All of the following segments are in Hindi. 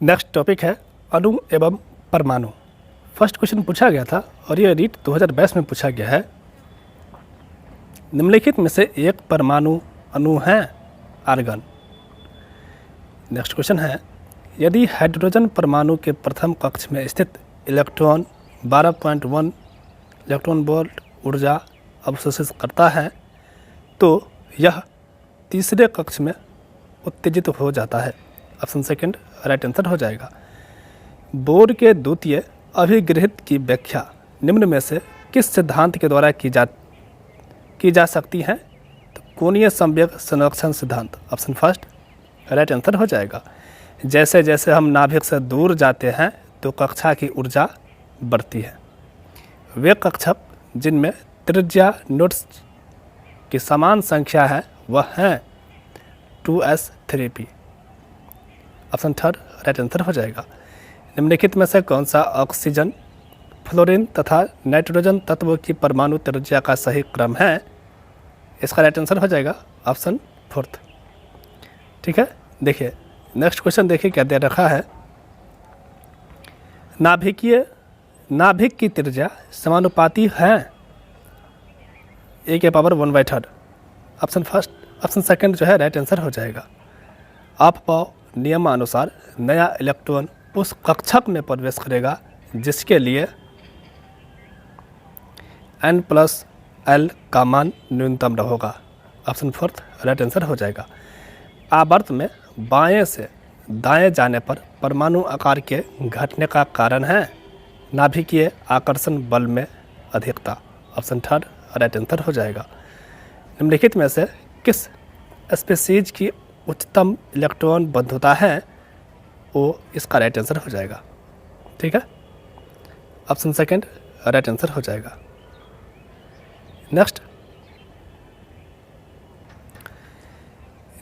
नेक्स्ट टॉपिक है अणु एवं परमाणु। फर्स्ट क्वेश्चन पूछा गया था और ये रीट 2022 में पूछा गया है। निम्नलिखित में से एक परमाणु अणु है आर्गन। नेक्स्ट क्वेश्चन है, यदि हाइड्रोजन परमाणु के प्रथम कक्ष में स्थित इलेक्ट्रॉन 12.1 इलेक्ट्रॉन वोल्ट ऊर्जा अवशोषित करता है तो यह तीसरे कक्ष में उत्तेजित हो जाता है। ऑप्शन सेकंड राइट आंसर हो जाएगा। बोर के द्वितीय अभिगृहित की व्याख्या निम्न में से किस सिद्धांत के द्वारा की जा सकती है? तो कोणीय संवेग संरक्षण सिद्धांत। ऑप्शन फर्स्ट राइट आंसर हो जाएगा। जैसे जैसे हम नाभिक से दूर जाते हैं तो कक्षा की ऊर्जा बढ़ती है। वे कक्षक जिनमें त्रिज्या नोड्स की समान संख्या है वह हैं 2s3p। Option third right answer हो जाएगा। निम्नलिखित में से कौन सा ऑक्सीजन, फ्लोरीन तथा नाइट्रोजन तत्वों की परमाणु त्रिज्या का सही क्रम है? इसका राइट आंसर हो जाएगा ऑप्शन फोर्थ। ठीक है, देखिए नेक्स्ट क्वेश्चन देखिए क्या दे रखा है। नाभिक की त्रिज्या समानुपाती है a⁻⁴। ऑप्शन सेकंड जो है राइट आंसर हो जाएगा। अपपाव नियमानुसार नया इलेक्ट्रॉन उस कक्षक में प्रवेश करेगा जिसके लिए n+l का मान न्यूनतम रहेगा। ऑप्शन फोर्थ राइट आंसर हो जाएगा। आवर्त में बाएं से दाएं जाने पर परमाणु आकार के घटने का कारण है नाभिकीय आकर्षण बल में अधिकता। ऑप्शन थर्ड राइट आंसर हो जाएगा। निम्नलिखित में से किस स्पीशीज की उच्चतम इलेक्ट्रॉन बंधुता है? वो इसका राइट आंसर हो जाएगा। ठीक है, ऑप्शन सेकंड राइट आंसर हो जाएगा। नेक्स्ट,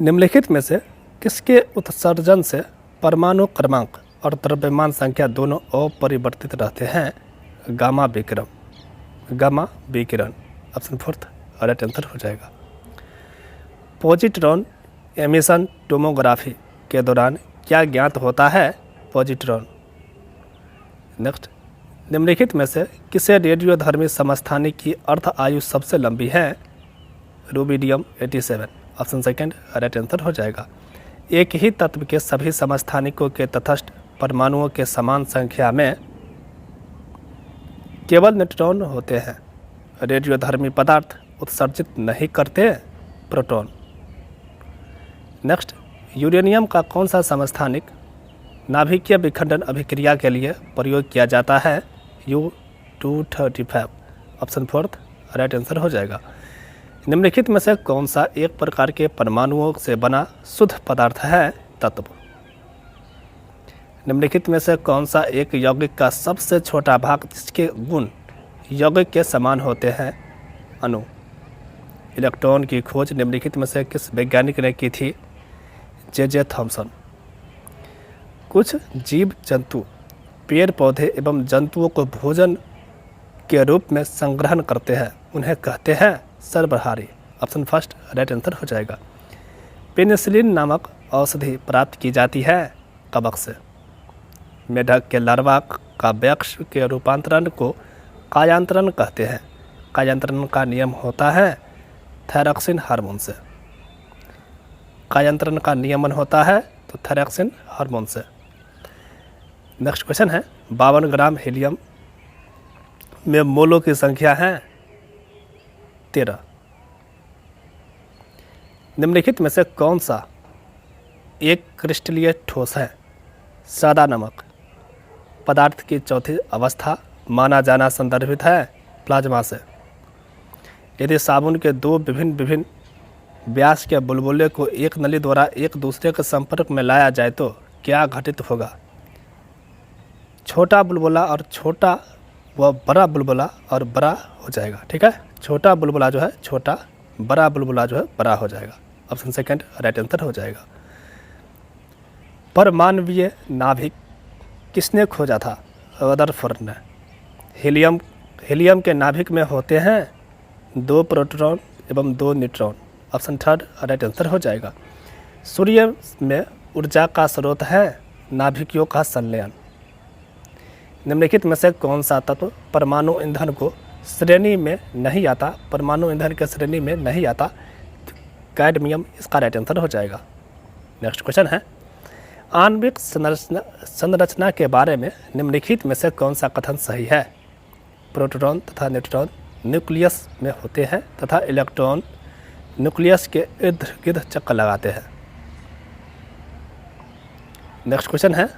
निम्नलिखित में से किसके उत्सर्जन से परमाणु क्रमांक और द्रव्यमान संख्या दोनों अपरिवर्तित रहते हैं? गामा विकिरण। ऑप्शन फोर्थ राइट आंसर हो जाएगा। पॉजिट्रॉन एमिशन टोमोग्राफी के दौरान क्या ज्ञात होता है? पॉजिट्रॉन। नेक्स्ट, निम्नलिखित में से किसे रेडियोधर्मी समस्थानिक की अर्थ आयु सबसे लंबी है? Rubidium 87। Option second right answer हो जाएगा। एक ही तत्व के सभी समस्थानिकों के तटस्थ परमाणुओं के समान संख्या में केवल न्यूट्रॉन होते हैं। रेडियोधर्मी पदार्थ उत्सर्जित नहीं करते प्रोटॉन। नेक्स्ट, यूरेनियम का कौन सा समस्थानिक नाभिकीय विखंडन अभिक्रिया के लिए प्रयोग किया जाता है? U-235। Option fourth right answer हो जाएगा। निम्नलिखित में से कौन सा एक प्रकार के परमाणुओं से बना शुद्ध पदार्थ है? तत्व। निम्नलिखित में से कौन सा एक यौगिक का सबसे छोटा भाग जिसके गुण यौगिक के समान होते हैं? अणु। इलेक्ट्रॉन की खोज निम्नलिखित में से किस वैज्ञानिक ने की थी? J.J. थॉमसन। कुछ जीव जंतु पेड़ पौधे एवं जंतुओं को भोजन के रूप में संग्रहण करते हैं, उन्हें कहते हैं सर्वहारी। ऑप्शन फर्स्ट राइट आंसर हो जाएगा। पेनिसिलिन नामक औषधि प्राप्त की जाती है कवक से। मेढक के लार्वा का वयस्क के रूपांतरण को कायांतरण कहते हैं। कायांतरण का नियम होता है थायरॉक्सिन हार्मोन से। कायांतरण का नियमन होता है तो थायरॉक्सिन हार्मोन से। नेक्स्ट क्वेश्चन है, 52 ग्राम हीलियम में मोलों की संख्या है 13। निम्नलिखित में से कौन सा एक क्रिस्टलीय ठोस है? सादा नमक। पदार्थ की चौथी अवस्था माना जाना संदर्भित है प्लाज्मा से। यदि साबुन के दो विभिन्न व्यास के बुलबुले को एक नली द्वारा एक दूसरे के संपर्क में लाया जाए तो क्या घटित होगा? छोटा बुलबुला और छोटा व बड़ा बुलबुला और बड़ा हो जाएगा। ठीक है, छोटा बुलबुला जो है छोटा, बड़ा बुलबुला जो है बड़ा हो जाएगा। ऑप्शन सेकंड राइट आंसर हो जाएगा। परमाणवीय नाभिक किसने खोजा था? रदरफोर्ड ने। हीलियम के नाभिक में होते हैं 2 प्रोटॉन एवं 2 neutron. Option third right answer हो जाएगा। सूर्य में ऊर्जा का स्रोत है नाभिकीयों का संलयन। निम्नलिखित में से कौन सा तत्व परमाणु ईंधन को श्रेणी में नहीं आता, परमाणु ईंधन के श्रेणी में नहीं आता? कैडमियम इसका राइट आंसर हो जाएगा। नेक्स्ट क्वेश्चन है, आणविक संरचना के बारे में निम्नलिखित में से कौन सा कथन सही है? प्रोटॉन तथा न्यूट्रॉन न्यूक्लियस में होते हैं तथा इलेक्ट्रॉन न्यूक्लियस के इर्द गिर्द चक्कर लगाते हैं। नेक्स्ट क्वेश्चन है,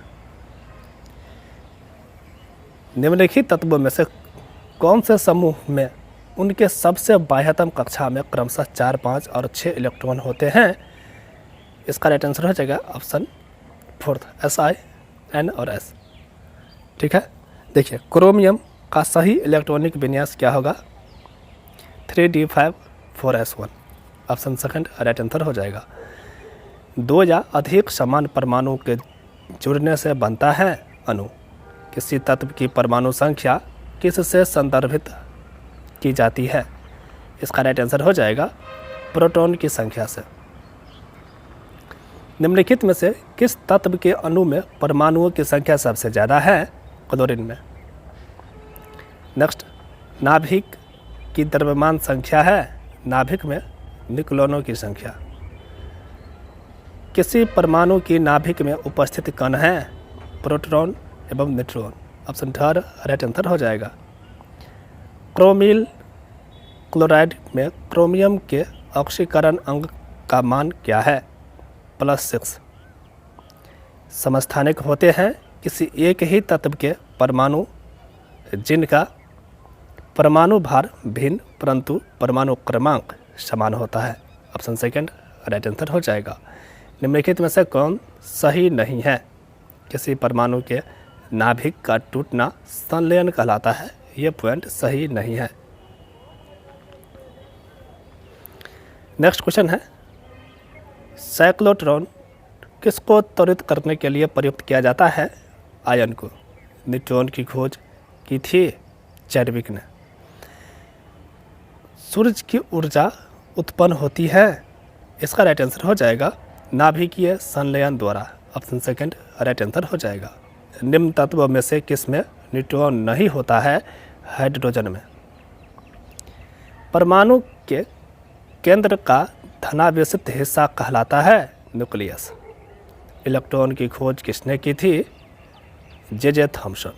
निम्नलिखित तत्वों में से कौन से समूह में उनके सबसे बाह्यतम कक्षा में क्रमशः 4, 5 और 6 इलेक्ट्रॉन होते हैं? इसका राइट आंसर हो जाएगा ऑप्शन 4 Si, N और S। ठीक है, देखिए क्रोमियम का सही इलेक्ट्रॉनिक विन्यास क्या होगा? 3d5 4s1, option second right answer हो जाएगा। 2 या अधिक समान परमाणु के जुड़ने से बनता है अणु। किसी तत्व की परमाणु संख्या किससे संदर्भित की जाती है? इसका राइट आंसर हो जाएगा प्रोटॉन की संख्या से। निम्नलिखित में से किस तत्व के अणु में परमाणुओं की संख्या सबसे ज़्यादा है? क्लोरीन में। नेक्स्ट, नाभिक की द्रव्यमान संख्या है? नाभिक में न्यूक्लियनों की संख्या। किसी परमाणु की नाभिक में उपस्थित कण है? प्रोटॉन एवं न्यूट्रॉन, ऑप्शन 3 राइट आंसर हो जाएगा। क्रोमिल क्लोराइड में क्रोमियम के ऑक्सीकरण अंक का मान क्या है? +6। समस्थानिक होते हैं किसी एक ही तत्व के परमाणु जिनका परमाणु भार भिन्न परंतु परमाणु क्रमांक समान होता है। ऑप्शन सेकंड राइट आंसर हो जाएगा। निम्नलिखित में से कौन सही नहीं है? किसी परमाणु के नाभिक का टूटना संलयन कहलाता है। ये पॉइंट सही नहीं है। नेक्स्ट क्वेश्चन है, साइक्लोट्रॉन किसको त्वरित करने के लिए प्रयुक्त किया जाता है? आयन को। न्यूट्रॉन की खोज की थी चैडविक ने। सूरज की ऊर्जा उत्पन्न होती है? इसका राइट आंसर हो जाएगा नाभिकीय संलयन द्वारा। ऑप्शन सेकंड राइट आंसर हो जाएगा। निम्न तत्वों में से किस में न्यूट्रॉन नहीं होता है? हाइड्रोजन में। परमाणु के केंद्र का धनावेशित हिस्सा कहलाता है न्यूक्लियस। इलेक्ट्रॉन की खोज किसने की थी? J Thomson.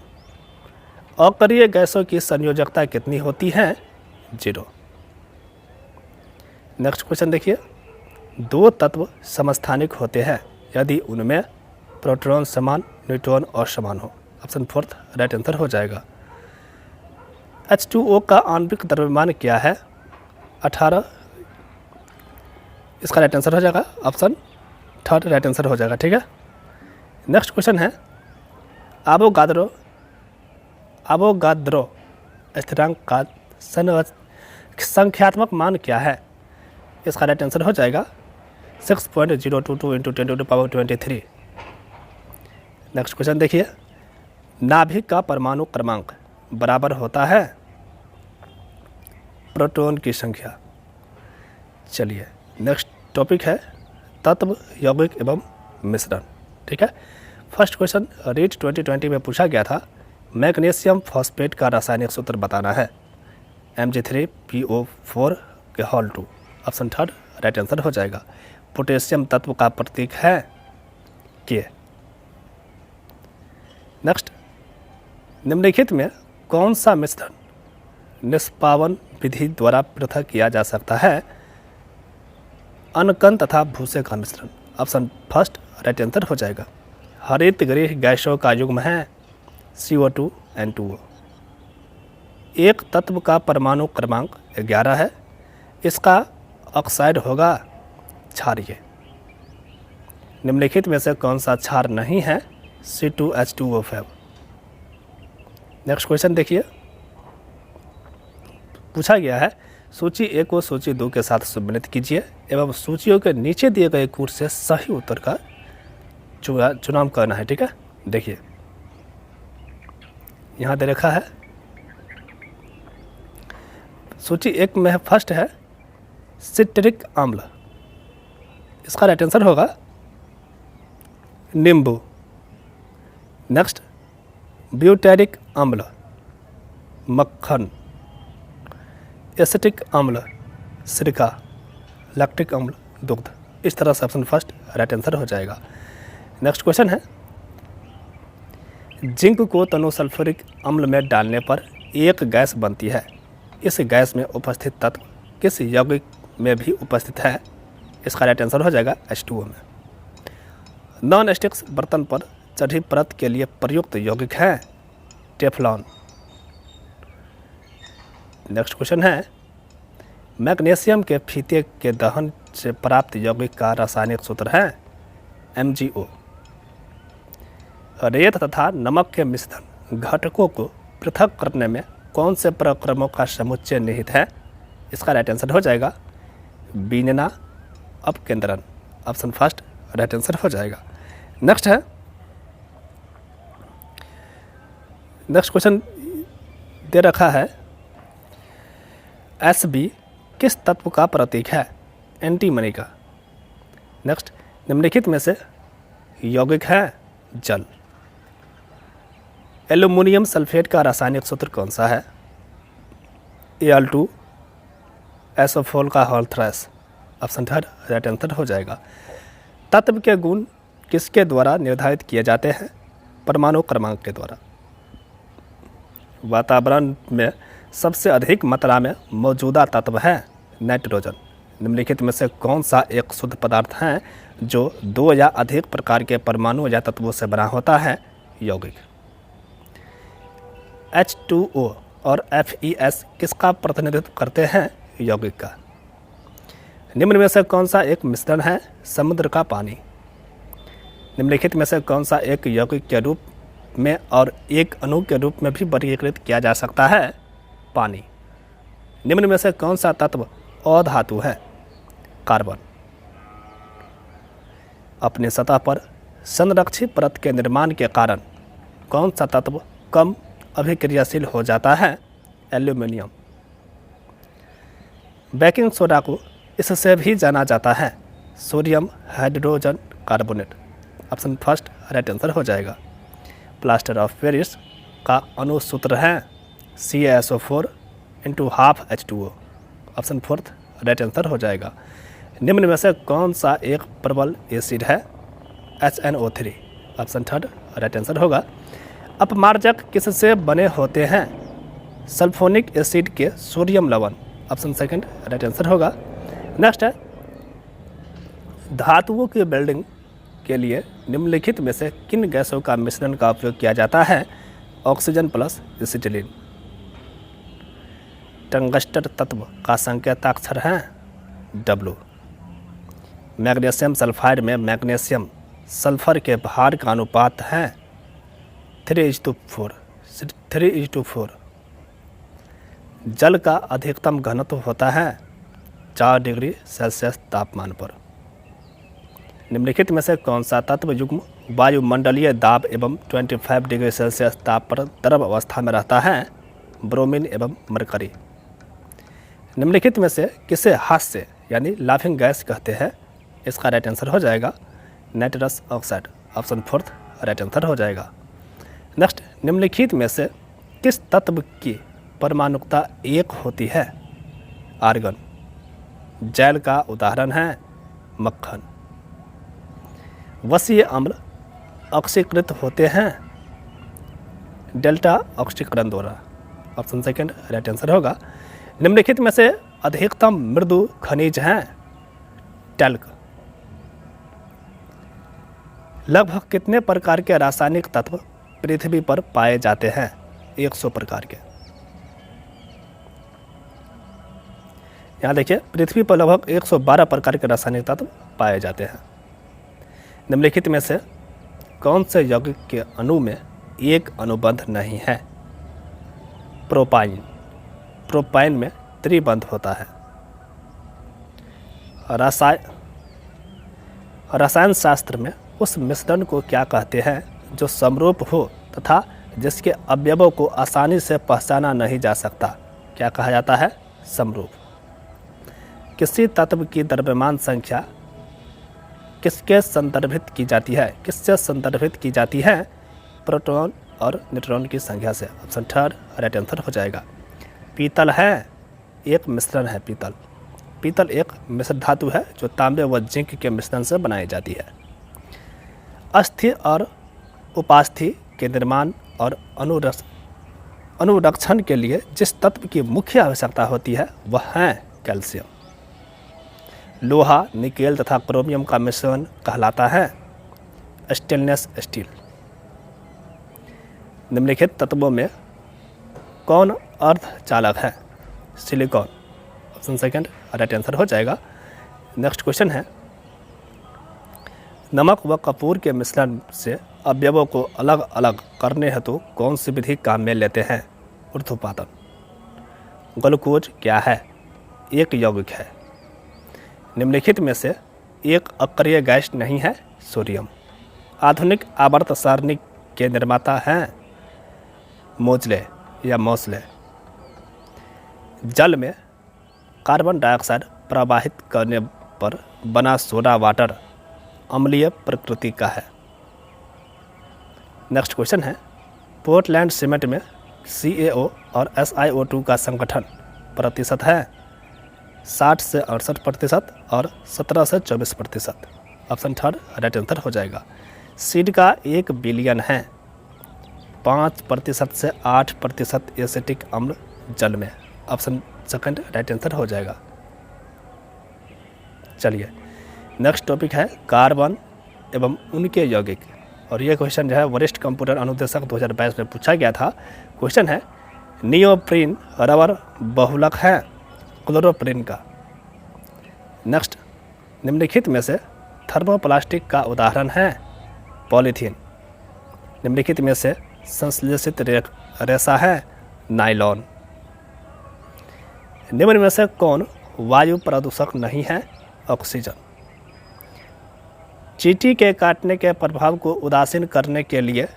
अकरीय गैसों की संयोजकता कितनी होती है? 0। नेक्स्ट क्वेश्चन देखिए, 2 तत्व समस्थानिक होते हैं यदि उनमें प्रोटॉन समान न्यूट्रॉन और समान हो। ऑप्शन 4 राइट आंसर हो जाएगा। H2O का आणविक द्रव्यमान क्या है? 18। इसका राइट आंसर हो जाएगा ऑप्शन 3 राइट आंसर हो जाएगा। ठीक है, नेक्स्ट क्वेश्चन है, अवोगाद्रो स्थिरांक का संख्यात्मक मान क्या है? इसका राइट आंसर हो जाएगा 6.022 × 10⁻23। नेक्स्ट क्वेश्चन देखिए, नाभिक का परमाणु क्रमांक बराबर होता है प्रोटॉन की संख्या। चलिए नेक्स्ट टॉपिक है तत्व, यौगिक एवं मिश्रण। ठीक है, फर्स्ट क्वेश्चन रीट 2020 में पूछा गया था, मैग्नीशियम फॉस्फेट का रासायनिक सूत्र बताना है। Mg3PO4 के होल 2, ऑप्शन 3 राइट आंसर हो जाएगा। पोटेशियम तत्व का प्रतीक है K। नेक्स्ट, निम्नलिखित में कौन सा मिश्रण निष्पावन विधि द्वारा पृथक किया जा सकता है? अनकन तथा भूसे का मिश्रण। ऑप्शन 1 राइट आंसर हो जाएगा। हरित गृह गैसों का युग्म है CO2 N2O। एक तत्व का परमाणु क्रमांक 11 है, इसका ऑक्साइड होगा क्षारीय। निम्नलिखित में से कौन सा क्षार नहीं है? C2H2O5। नेक्स्ट क्वेश्चन देखिए, पूछा गया है सूची 1 को सूची 2 के साथ सम्मिलित कीजिए एवं सूचियों के नीचे दिए गए कूट से सही उत्तर का चुनाव करना है। ठीक है, देखिए यहाँ दे रखा है, सूची 1 में फर्स्ट है सिट्रिक अम्ल। इसका राइट आंसर होगा नींबू। नेक्स्ट, ब्यूटेरिक अम्ल मक्खन, एसिटिक अम्ल सिरका, लैक्टिक अम्ल दुग्ध। इस तरह से ऑप्शन फर्स्ट राइट आंसर हो जाएगा। नेक्स्ट क्वेश्चन है, जिंक को तनुसल्फ्यूरिक अम्ल में डालने पर एक गैस बनती है। इस गैस में उपस्थित तत्व किस यौगिक में भी उपस्थित है? इसका राइट आंसर हो जाएगा H2O में। नॉन स्टिक्स बर्तन पर चढ़ी परत के लिए प्रयुक्त यौगिक है टेफ्लॉन। नेक्स्ट क्वेश्चन है, मैग्नीशियम के फीते के दहन से प्राप्त यौगिक का रासायनिक सूत्र है MgO। रेत तथा नमक के मिश्रण घटकों को पृथक करने में कौन से प्रक्रमों का समुच्चय निहित है? इसका राइट आंसर हो जाएगा बीनना अपकेंद्रन। ऑप्शन फर्स्ट राइट आंसर हो जाएगा। नेक्स्ट है, नेक्स्ट क्वेश्चन दे रखा है, Sb किस तत्व का प्रतीक है? एंटीमनी का। नेक्स्ट, निम्नलिखित में से यौगिक है जल। एल्यूमिनियम सल्फेट का रासायनिक सूत्र कौन सा है? Al2 एसोफोल का होल्थ्रेस। ऑप्शन थर्ड राइट आंसर हो जाएगा। तत्व के गुण किसके द्वारा निर्धारित किए जाते हैं? परमाणु क्रमांक के द्वारा। वातावरण में सबसे अधिक मात्रा में मौजूदा तत्व है नाइट्रोजन। निम्नलिखित में से कौन सा एक शुद्ध पदार्थ है जो 2 या अधिक प्रकार के परमाणु या तत्वों से बना होता है? यौगिक। H2O और FeS किसका प्रतिनिधित्व करते हैं? यौगिक का। निम्न में से कौन सा एक मिश्रण है? समुद्र का पानी। निम्नलिखित में से कौन सा एक यौगिक के रूप में और एक अणु के रूप में भी वर्गीकृत किया जा सकता है? पानी। निम्न में से कौन सा तत्व अधातु है? कार्बन। अपने सतह पर संरक्षित परत के निर्माण के कारण कौन सा तत्व कम अभिक्रियाशील हो जाता है? एल्यूमिनियम। बेकिंग सोडा को इससे भी जाना जाता है sodium hydrogen carbonate. Option first right answer हो जाएगा। प्लास्टर ऑफ पेरिस का अनुसूत्र है CaSO4 × ½ H2O। Option fourth right answer हो जाएगा। निम्न में से कौन सा एक प्रबल एसिड है? HNO3। Option third right answer होगा। अपमार्जक किससे बने होते हैं? सल्फोनिक एसिड के सोडियम लवण। ऑप्शन सेकंड राइट आंसर होगा। नेक्स्ट है, धातुओं की वेल्डिंग के लिए निम्नलिखित में से किन गैसों का मिश्रण का उपयोग किया जाता है? Oxygen plus acetylene. टंगस्टन तत्व का संकेताक्षर है W। मैग्नीशियम सल्फाइड में मैग्नीशियम सल्फर के भार का अनुपात है 3:4। जल का अधिकतम घनत्व होता है 4 डिग्री सेल्सियस तापमान पर। निम्नलिखित में से कौन सा तत्व युग्म वायुमंडलीय दाब एवं 25 डिग्री सेल्सियस ताप पर द्रव अवस्था में रहता है? ब्रोमीन एवं मरकरी। निम्नलिखित में से किसे हास्य यानी लाफिंग गैस कहते हैं? इसका राइट आंसर हो जाएगा nitrous oxide. Option fourth right answer हो जाएगा। नेक्स्ट, निम्नलिखित में से किस तत्व की परमाणुकता 1 होती है? आर्गन। जैल का उदाहरण है मक्खन। वसीय अम्ल ऑक्सीकृत होते हैं डेल्टा ऑक्सीकरण द्वारा। ऑप्शन सेकंड राइट आंसर होगा। निम्नलिखित में से अधिकतम मृदु खनिज हैं टैल्क। लगभग कितने प्रकार के रासायनिक तत्व पृथ्वी पर पाए जाते हैं? 100 प्रकार के। यहाँ देखिए, पृथ्वी पर लगभग 112 प्रकार के रासायनिक तत्व पाए जाते हैं। निम्नलिखित में से कौन से यौगिक के अणु में एक अनुबंध नहीं है? प्रोपाइन। प्रोपाइन में त्रिबंध होता है। रसायन शास्त्र में उस मिश्रण को क्या कहते हैं जो समरूप हो तथा जिसके अवयवों को आसानी से पहचाना नहीं जा सकता? क्या कहा जाता है? समरूप। किसी तत्व की द्रव्यमान संख्या किससे संदर्भित की जाती है? प्रोटॉन और न्यूट्रॉन की संख्या से। ऑप्शन थर्ड राइट आंसर हो जाएगा। पीतल है एक मिश्रण है। पीतल एक मिश्र धातु है जो तांबे व जिंक के मिश्रण से बनाई जाती है। अस्थि और उपास्थि के निर्माण और अनुरक्षण के लिए जिस तत्व की मुख्य आवश्यकता होती है वह है कैल्शियम। लोहा, निकेल तथा क्रोमियम का मिश्रण कहलाता है स्टेनलेस स्टील। निम्नलिखित तत्वों में कौन अर्धचालक है? Silicon. Option second right answer हो जाएगा। नेक्स्ट क्वेश्चन है, नमक व कपूर के मिश्रण से अवयवों को अलग अलग करने हेतु कौन सी विधि काम में लेते हैं? ऊर्ध्वपातन। ग्लूकोज क्या है? एक यौगिक है। निम्नलिखित में से एक अक्रिय गैस नहीं है? सोडियम। आधुनिक आवर्त सारणी के निर्माता हैं मोजले या मोसले। जल में कार्बन डाइऑक्साइड प्रवाहित करने पर बना सोडा वाटर अम्लीय प्रकृति का है। नेक्स्ट क्वेश्चन है, पोर्टलैंड सीमेंट में CaO और SiO2 का संगठन प्रतिशत है? 60 से 68% और 17 से 24%। ऑप्शन थर्ड राइट आंसर हो जाएगा। सीड का 1 बिलियन है। 5% से 8% एसिटिक अम्ल जल में। ऑप्शन सेकंड राइट आंसर हो जाएगा। चलिए नेक्स्ट टॉपिक है कार्बन एवं उनके यौगिक, और ये क्वेश्चन जो है वरिष्ठ कंप्यूटर अनुदेशक 2022 में पूछा गया था। क्वेश्चन है, नियोप्रीन रबर बहुलक है क्लोरोप्रीन का। नेक्स्ट, निम्नलिखित में से थर्मोप्लास्टिक का उदाहरण है पॉलीथीन। निम्नलिखित में से संश्लेषित रेशा है नायलॉन। निम्न में से कौन वायु प्रदूषक नहीं है? ऑक्सीजन। चींटी के काटने के प्रभाव को उदासीन करने के लिए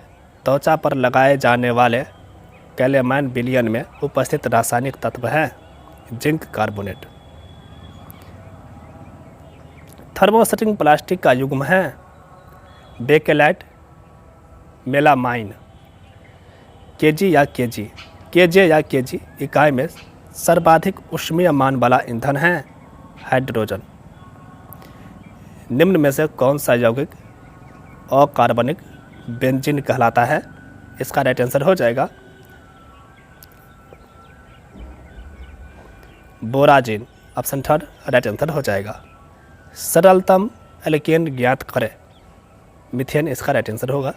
त्वचा पर लगाए जाने वाले कैलेमाइन विलयन में उपस्थित रासायनिक तत्व है जिंक कार्बोनेट। थर्मोसेटिंग प्लास्टिक का युग्म है बेकेलाइट मेलामाइन। केजे या केजी इकाई में सर्वाधिक ऊष्मीय मान वाला ईंधन है हाइड्रोजन। निम्न में से कौन सा यौगिक अकार्बनिक बेंजीन कहलाता है? इसका राइट आंसर हो जाएगा बोराजिन। ऑप्शन थर्ड राइट आंसर हो जाएगा। सरलतम एल्केन ज्ञात करें। मीथेन इसका राइट आंसर होगा।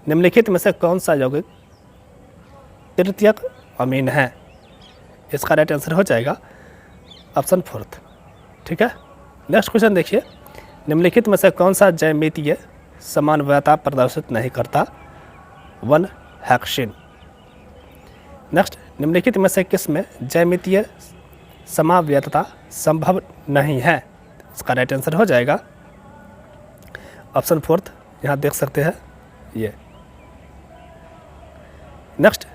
निम्नलिखित में से कौन सा यौगिक तृतीयक अमीन है? इसका राइट आंसर हो जाएगा ऑप्शन फोर्थ। ठीक है, नेक्स्ट क्वेश्चन देखिए, निम्नलिखित में से कौन सा ज्यामितीय समानव्यता प्रदर्शित नहीं करता? 1 हेक्सेन। नेक्स्ट, निम्नलिखित में से किस में ज्यामितीय समावयवता संभव नहीं है? इसका राइट आंसर हो जाएगा ऑप्शन फोर्थ। यहाँ देख सकते हैं ये। नेक्स्ट,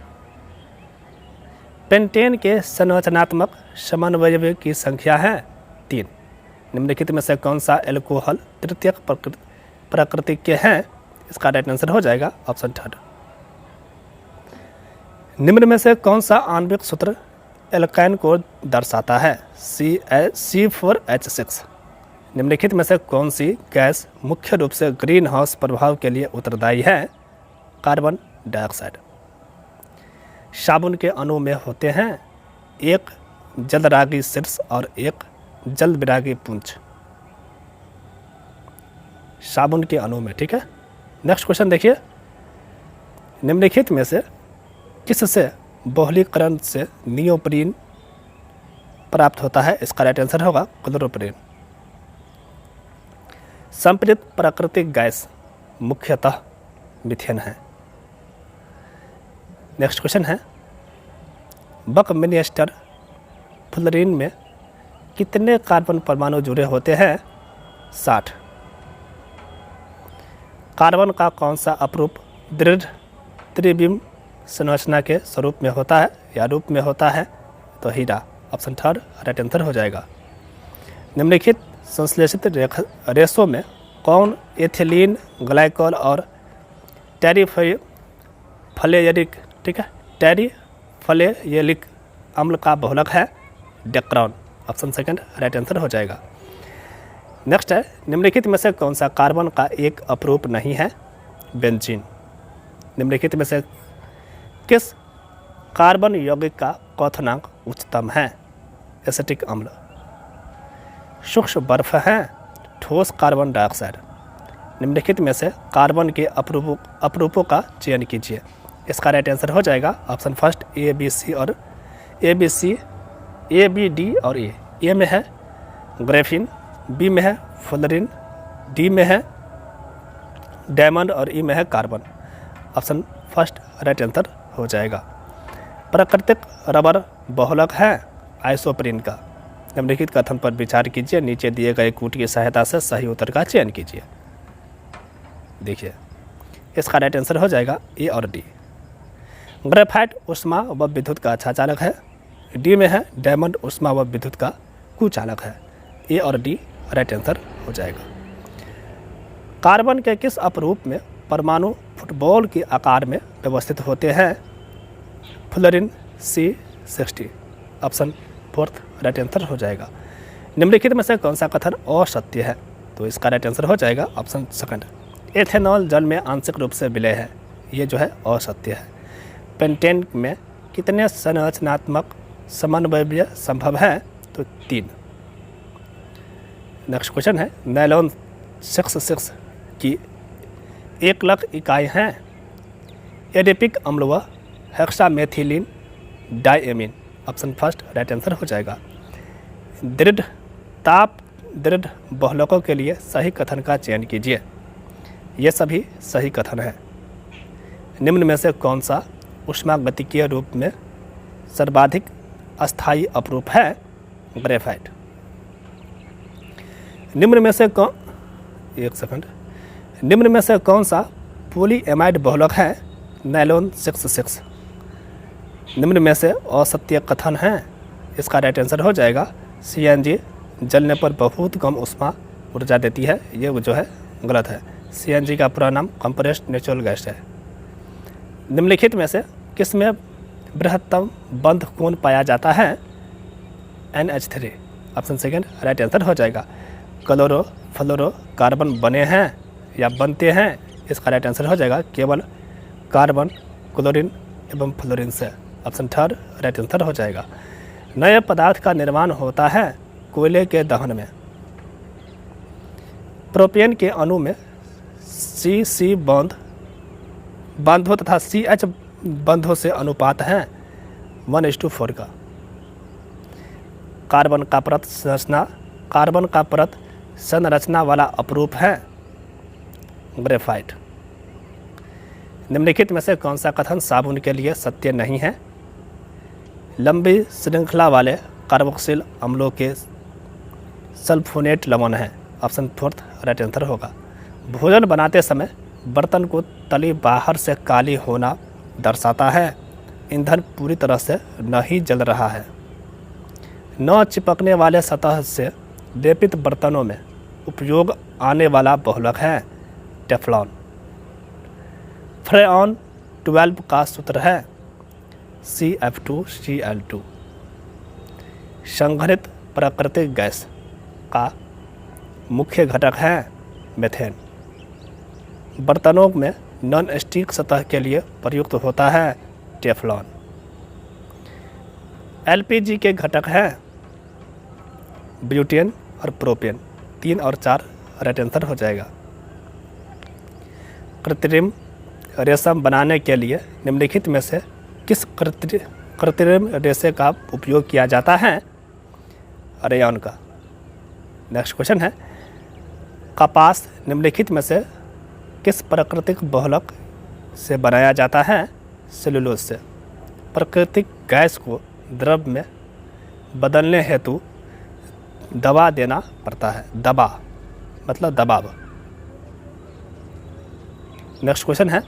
पेंटेन के संरचनात्मक समन्वय की संख्या है 3। निम्नलिखित में से कौन सा एल्कोहल तृतीयक प्रकृति के हैं? इसका राइट आंसर हो जाएगा ऑप्शन थर्ड। निम्न में से कौन सा आणविक सूत्र एल्काइन को दर्शाता है? C4H6। निम्नलिखित में से कौन सी गैस मुख्य रूप से ग्रीन हाउस प्रभाव के लिए उत्तरदायी है? Carbon dioxide. साबुन के अणु में होते हैं एक जलरागी शीर्ष और एक जल विरागी पुंज साबुन के अणु में। ठीक है, नेक्स्ट क्वेश्चन देखिए, निम्नलिखित में से किससे बहुलीकरण से नियोप्रीन प्राप्त होता है? इसका राइट आंसर होगा क्लोरोप्रीन। संपीड़ित प्राकृतिक गैस मुख्यतः मीथेन है। नेक्स्ट क्वेश्चन है, बकमिनिस्टर फ्लोरीन में कितने कार्बन परमाणु जुड़े होते हैं? 60। कार्बन का कौन सा अपरूप दृढ़ त्रिविम संरचना के स्वरूप में होता है या रूप में होता है? तो हीरा। ऑप्शन थर्ड राइट आंसर हो जाएगा। निम्नलिखित संश्लेषित रेशों में कौन एथिलीन ग्लाइकोल और टेरिफलेरिक, ठीक है, टेरिफलेरिक अम्ल का बहुलक है Dacron. Option second right answer हो जाएगा। नेक्स्ट है, निम्नलिखित में से कौन सा कार्बन का एक अपरूप नहीं है? बेंजीन। निम्नलिखित में से किस कार्बन यौगिक का क्वथनांक उच्चतम है? एसिटिक अम्ल। सूक्ष्म बर्फ है, ठोस कार्बन डाइऑक्साइड। निम्नलिखित में से कार्बन के अपरूपों का चयन कीजिए। इसका राइट आंसर हो जाएगा option first A B D और ए। ए में है ग्रेफिन, बी में है फ्लोरीन, डी में है डायमंड और ई में है carbon. Option first right answer हो जाएगा। प्राकृतिक रबर बहुलक है आइसोप्रीन का। निम्नलिखित कथन पर विचार कीजिए, नीचे दिए गए कूट की सहायता से सही उत्तर का चयन कीजिए। देखिए इसका राइट आंसर हो जाएगा ए और डी। ग्रेफाइट ऊष्मा व विद्युत का अच्छा चालक है। डी में है डायमंड ऊष्मा व विद्युत का कुचालक है। ए और डी राइट आंसर हो जाएगा। कार्बन के किस अपरूप में परमाणु फुटबॉल के आकार में व्यवस्थित होते हैं? Fluorine C60। Option fourth right answer हो जाएगा। निम्नलिखित में से कौन सा कथन असत्य है? तो इसका राइट आंसर हो जाएगा ऑप्शन सेकंड, एथेनॉल जल में आंशिक रूप से विलय है। ये जो है असत्य है। पेंटेन में कितने संरचनात्मक समन्वय संभव है? तो 3। नेक्स्ट क्वेश्चन है, नायलॉन 6 की एकलक इकाई हैं एडिपिक अम्ल व hexamethylene diamine. Option first right answer हो जाएगा। दृढ़ बहुलकों के लिए सही कथन का चयन कीजिए। ये सभी सही कथन है। निम्न में से कौन सा ऊष्मागतिकीय रूप में सर्वाधिक अस्थायी अपरूप है? ग्रेफाइट। निम्न में से कौन सा पॉलीएमाइड बहुलक है? नायलॉन 6। निम्न में से असत्य कथन है। इसका राइट आंसर हो जाएगा CNG जलने पर बहुत कम ऊष्मा ऊर्जा देती है। ये जो है गलत है। CNG का पूरा नाम कंप्रेस्ड नेचुरल गैस है। निम्नलिखित में से किसमें बृहत्तम बंध कोण पाया जाता है? NH3। Option second right answer हो जाएगा। क्लोरो फ्लोरो कार्बन बने हैं या बनते हैं? इसका राइट आंसर हो जाएगा केवल कार्बन, क्लोरीन एवं फ्लोरीन से। ऑप्शन थर्ड राइट आंसर हो जाएगा। नए पदार्थ का निर्माण होता है कोयले के दहन में। प्रोपेन के अणु में CC बंधों तथा CH बंधों से अनुपात है 1:4 का। कार्बन का परत संरचना वाला अपरूप है ग्रेफाइट। निम्नलिखित में से कौन सा कथन साबुन के लिए सत्य नहीं है? लंबी श्रृंखला वाले कार्बोक्सिल अम्लों के सल्फोनेट लवण है। ऑप्शन फोर्थ राइट आंसर होगा। भोजन बनाते समय बर्तन को तली बाहर से काली होना दर्शाता है। ईंधन पूरी तरह से नहीं जल रहा है। न चिपकने वाले सतह से लेपित बर्तनों में उपयोग आने वाला बहुलक है टेफ्लॉन। फ्रेऑन 12 का सूत्र है CF2Cl2। संघनित प्राकृतिक गैस का मुख्य घटक है मीथेन। बर्तनों में नॉन स्टिक सतह के लिए प्रयुक्त होता है टेफ्लॉन। LPG के घटक हैं ब्यूटेन और प्रोपेन। 3 और 4 राइट आंसर हो जाएगा। कृत्रिम रेशम बनाने के लिए निम्नलिखित में से किस कृत्रिम रेशे का उपयोग किया जाता है? रेयॉन का। नेक्स्ट क्वेश्चन है, कपास निम्नलिखित में से किस प्राकृतिक बहुलक से बनाया जाता है? सेलुलोज से। प्राकृतिक गैस को द्रव में बदलने हेतु दबा देना पड़ता है। दबा मतलब दबाव। नेक्स्ट क्वेश्चन है,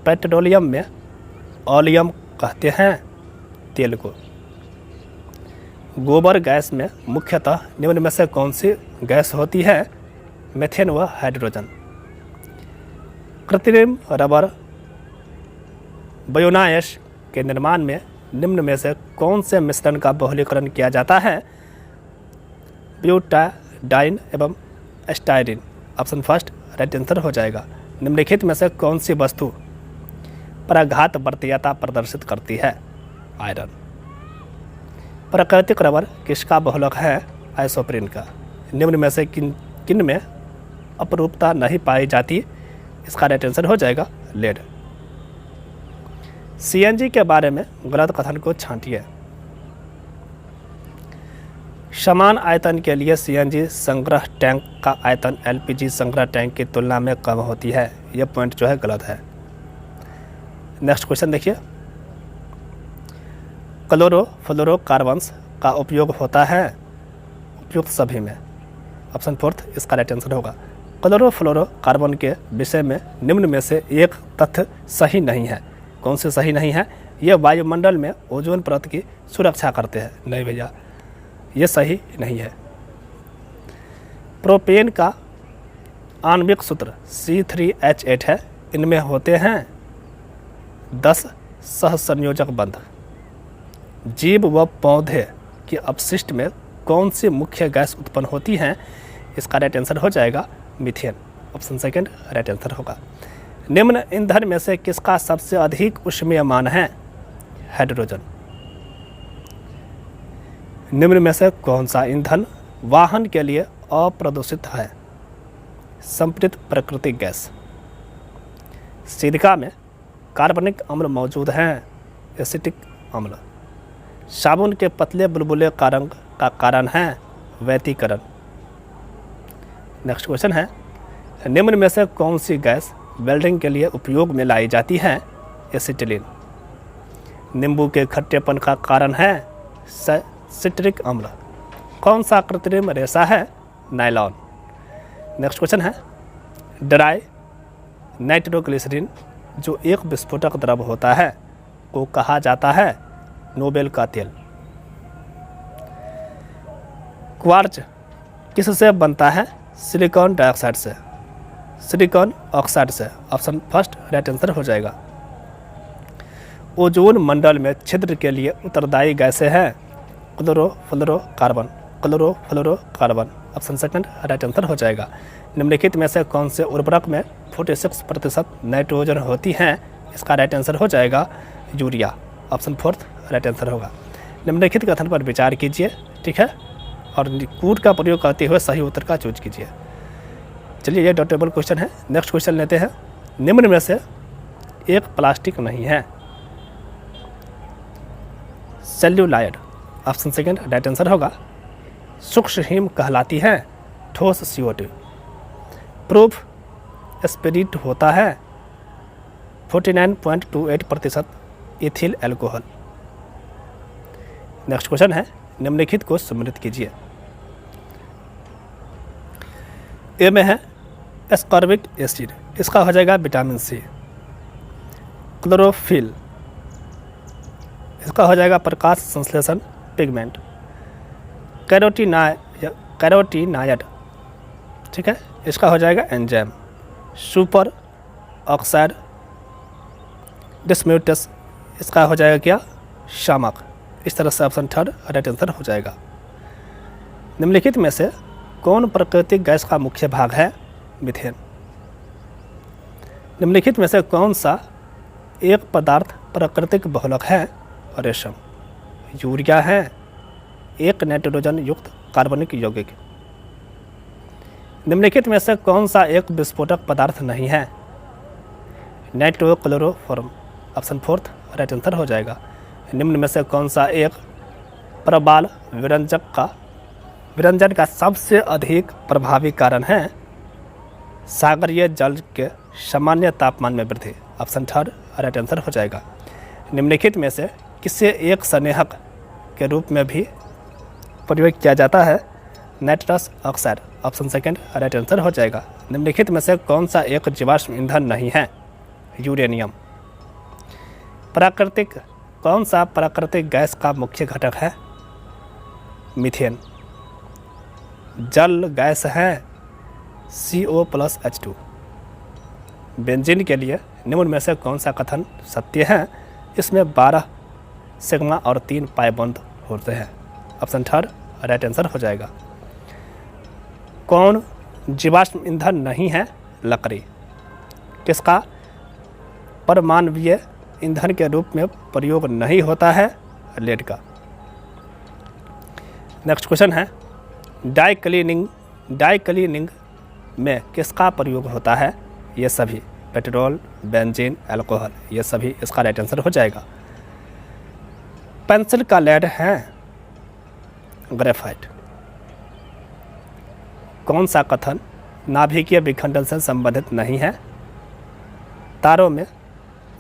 पेट्रोलियम में ऑलियम कहते हैं तेल को। गोबर गैस में मुख्यतः निम्न में से कौन सी गैस होती है? मीथेन व हाइड्रोजन। कृत्रिम रबर बायोमास के निर्माण में निम्न में से कौन से मिश्रण का बहुलीकरण किया जाता है? ब्यूटाडाइन एवं styrene. Option first right answer हो जाएगा। निम्नलिखित में से कौन सी वस्तु पराघात वर्तीयता प्रदर्शित करती है? आयरन। प्राकृतिक रबर किसका बहुलक है? आइसोप्रीन का। निम्न में से किन में अपरूपता नहीं पाई जाती? इसका राइट आंसर हो जाएगा लेड। सीएनजी के बारे में गलत कथन को छांटिए। समान आयतन के लिए सीएनजी संग्रह टैंक का आयतन एलपीजी संग्रह टैंक की तुलना में कम होती है। यह पॉइंट जो है गलत है। नेक्स्ट क्वेश्चन देखिए। क्लोरोफ्लोरोकार्बन्स का उपयोग होता है उपयुक्त सभी में। ऑप्शन फोर्थ इसका राइट आंसर होगा। क्लोरोफ्लोरोकार्बन के विषय में निम्न में से एक तथ्य सही नहीं है। कौन से सही नहीं है? यह वायुमंडल में ओजोन परत की सुरक्षा करते हैं। नहीं भैया, ये सही नहीं है। प्रोपेन का आणविक सूत्र C3H8 है। इनमें होते हैं 10 सहसंयोजक बंध। जीव व पौधे के अपशिष्ट में कौन सी मुख्य गैस उत्पन्न होती हैं? इसका राइट आंसर हो जाएगा methane. Option second right answer होगा। निम्न ईंधन में से किसका सबसे अधिक ऊष्मीयमान है? हाइड्रोजन। निम्न में से कौन सा ईंधन वाहन के लिए अप्रदूषित है? संपीड़ित प्राकृतिक गैस। सिरका में कार्बनिक अम्ल मौजूद हैं, एसिटिक अम्ल। साबुन के पतले बुलबुले का रंग का कारण है वैतीकरण। नेक्स्ट क्वेश्चन है, निम्न में से कौन सी गैस वेल्डिंग के लिए उपयोग में लाई जाती है? एसिटिलीन। नींबू के खट्टेपन का कारण है सिट्रिक अम्ल। कौन सा कृत्रिम रेशा है? नायलॉन। नेक्स्ट क्वेश्चन है, ड्राई नाइट्रोग्लिसरीन जो एक विस्फोटक द्रव होता है को कहा जाता है नोबेल का तेल। क्वार्ट्ज किससे बनता है? सिलिकॉन डाइऑक्साइड से, सिलिकॉन ऑक्साइड से। ऑप्शन फर्स्ट राइट आंसर हो जाएगा। ओजोन मंडल में छिद्र के लिए उत्तरदायी गैसें हैं chlorofluorocarbon, chlorofluorocarbon. Option second right answer हो जाएगा। निम्नलिखित में से कौन से उर्वरक में 46% नाइट्रोजन होती हैं? इसका राइट आंसर हो जाएगा urea. Option fourth right answer होगा। निम्नलिखित कथन पर विचार कीजिए, ठीक है, और कूट का प्रयोग करते हुए सही उत्तर का चूज कीजिए। चलिए, ये डॉटेबल क्वेश्चन है। नेक्स्ट क्वेश्चन लेते हैं। निम्न में से एक प्लास्टिक नहीं है। Celluloid. Option second right answer होगा। सूक्ष्म हिम कहलाती है ठोस CO2। प्रूफ स्पिरिट होता है 49.28% इथिल एल्कोहल। नेक्स्ट क्वेश्चन है, निम्नलिखित को सम्मिलित कीजिए। ए में है एस्कॉर्बिक एसिड, इसका हो जाएगा विटामिन सी। क्लोरोफिल, इसका हो जाएगा प्रकाश संश्लेषण पिगमेंट। कैरोटीनायड, ठीक है, इसका हो जाएगा एंजाइम। सुपर ऑक्साइड डिस्म्यूटस, इसका हो जाएगा क्या? शामक। इस तरह से ऑप्शन थर्ड राइट आंसर हो जाएगा। निम्नलिखित में से कौन प्राकृतिक गैस का मुख्य भाग है? मीथेन। निम्नलिखित में से कौन सा एक पदार्थ प्राकृतिक बहुलक है? रेशम। यूरिया है एक नाइट्रोजन युक्त कार्बनिक यौगिक। निम्नलिखित में से कौन सा एक विस्फोटक पदार्थ नहीं है? नाइट्रोक्लोरोफॉर्म। ऑप्शन फोर्थ राइट आंसर हो जाएगा। निम्न में से कौन सा एक प्रबाल विरंजन का सबसे अधिक प्रभावी कारण है? सागरीय जल के सामान्य तापमान में वृद्धि। ऑप्शन थर्ड राइट आंसर हो जाएगा। निम्नलिखित में से किसे एक संनेहक के रूप में भी प्रयोग किया जाता है? Nitrous oxide. Option second right answer हो जाएगा। निम्नलिखित में से कौन सा एक जीवाश्म ईंधन नहीं है? यूरेनियम। कौन सा प्राकृतिक गैस का मुख्य घटक है? मीथेन। जल गैस है CO+H2। बेंजीन के लिए निम्न में से कौन सा कथन सत्य है? इसमें 12 सिग्मा और 3 पाई बॉन्ड होते हैं। ऑप्शन थर्ड राइट आंसर हो जाएगा। कौन जीवाश्म ईंधन नहीं है? लकड़ी। किसका परमाणवीय ईंधन के रूप में प्रयोग नहीं होता है? लेड का। नेक्स्ट क्वेश्चन है डाइक्लिनिंग में किसका प्रयोग होता है? ये सभी पेट्रोल, बेंजीन, अल्कोहल, ये सभी इसका राइट आंसर हो जाएगा। पेंसिल का लेड है ग्रेफाइट। कौन सा कथन नाभिकीय विखंडन से संबंधित नहीं है? तारों में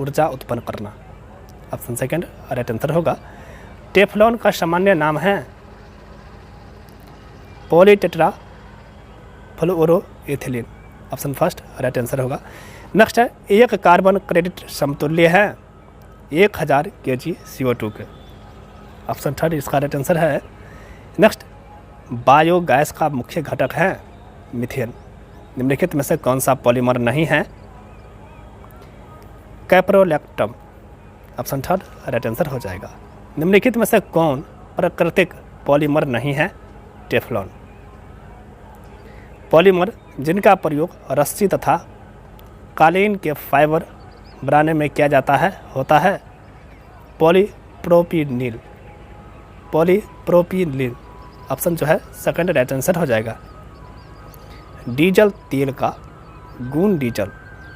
ऊर्जा उत्पन्न करना। ऑप्शन सेकंड राइट आंसर होगा। टेफ्लॉन का सामान्य नाम है? Polytetra फ्लोरोइथिलीन। Option first right answer होगा। नेक्स्ट है एक कार्बन क्रेडिट समतुल्य है 1000 kg CO2 के। ऑप्शन थर्ड इसका राइट आंसर है। नेक्स्ट बायोगैस का मुख्य घटक है मीथेन। निम्नलिखित में से कौन सा पॉलीमर नहीं है? Caprolactam. Option third right answer हो जाएगा। निम्नलिखित में से कौन प्राकृतिक पॉलीमर नहीं है? टेफ्लॉन। पॉलीमर जिनका प्रयोग रस्सी तथा कालीन के फाइबर बनाने में किया जाता है होता है पॉलीप्रोपिलीन। ऑप्शन जो है सेकंड राइट आंसर हो जाएगा। डीजल तेल का गुण डीजल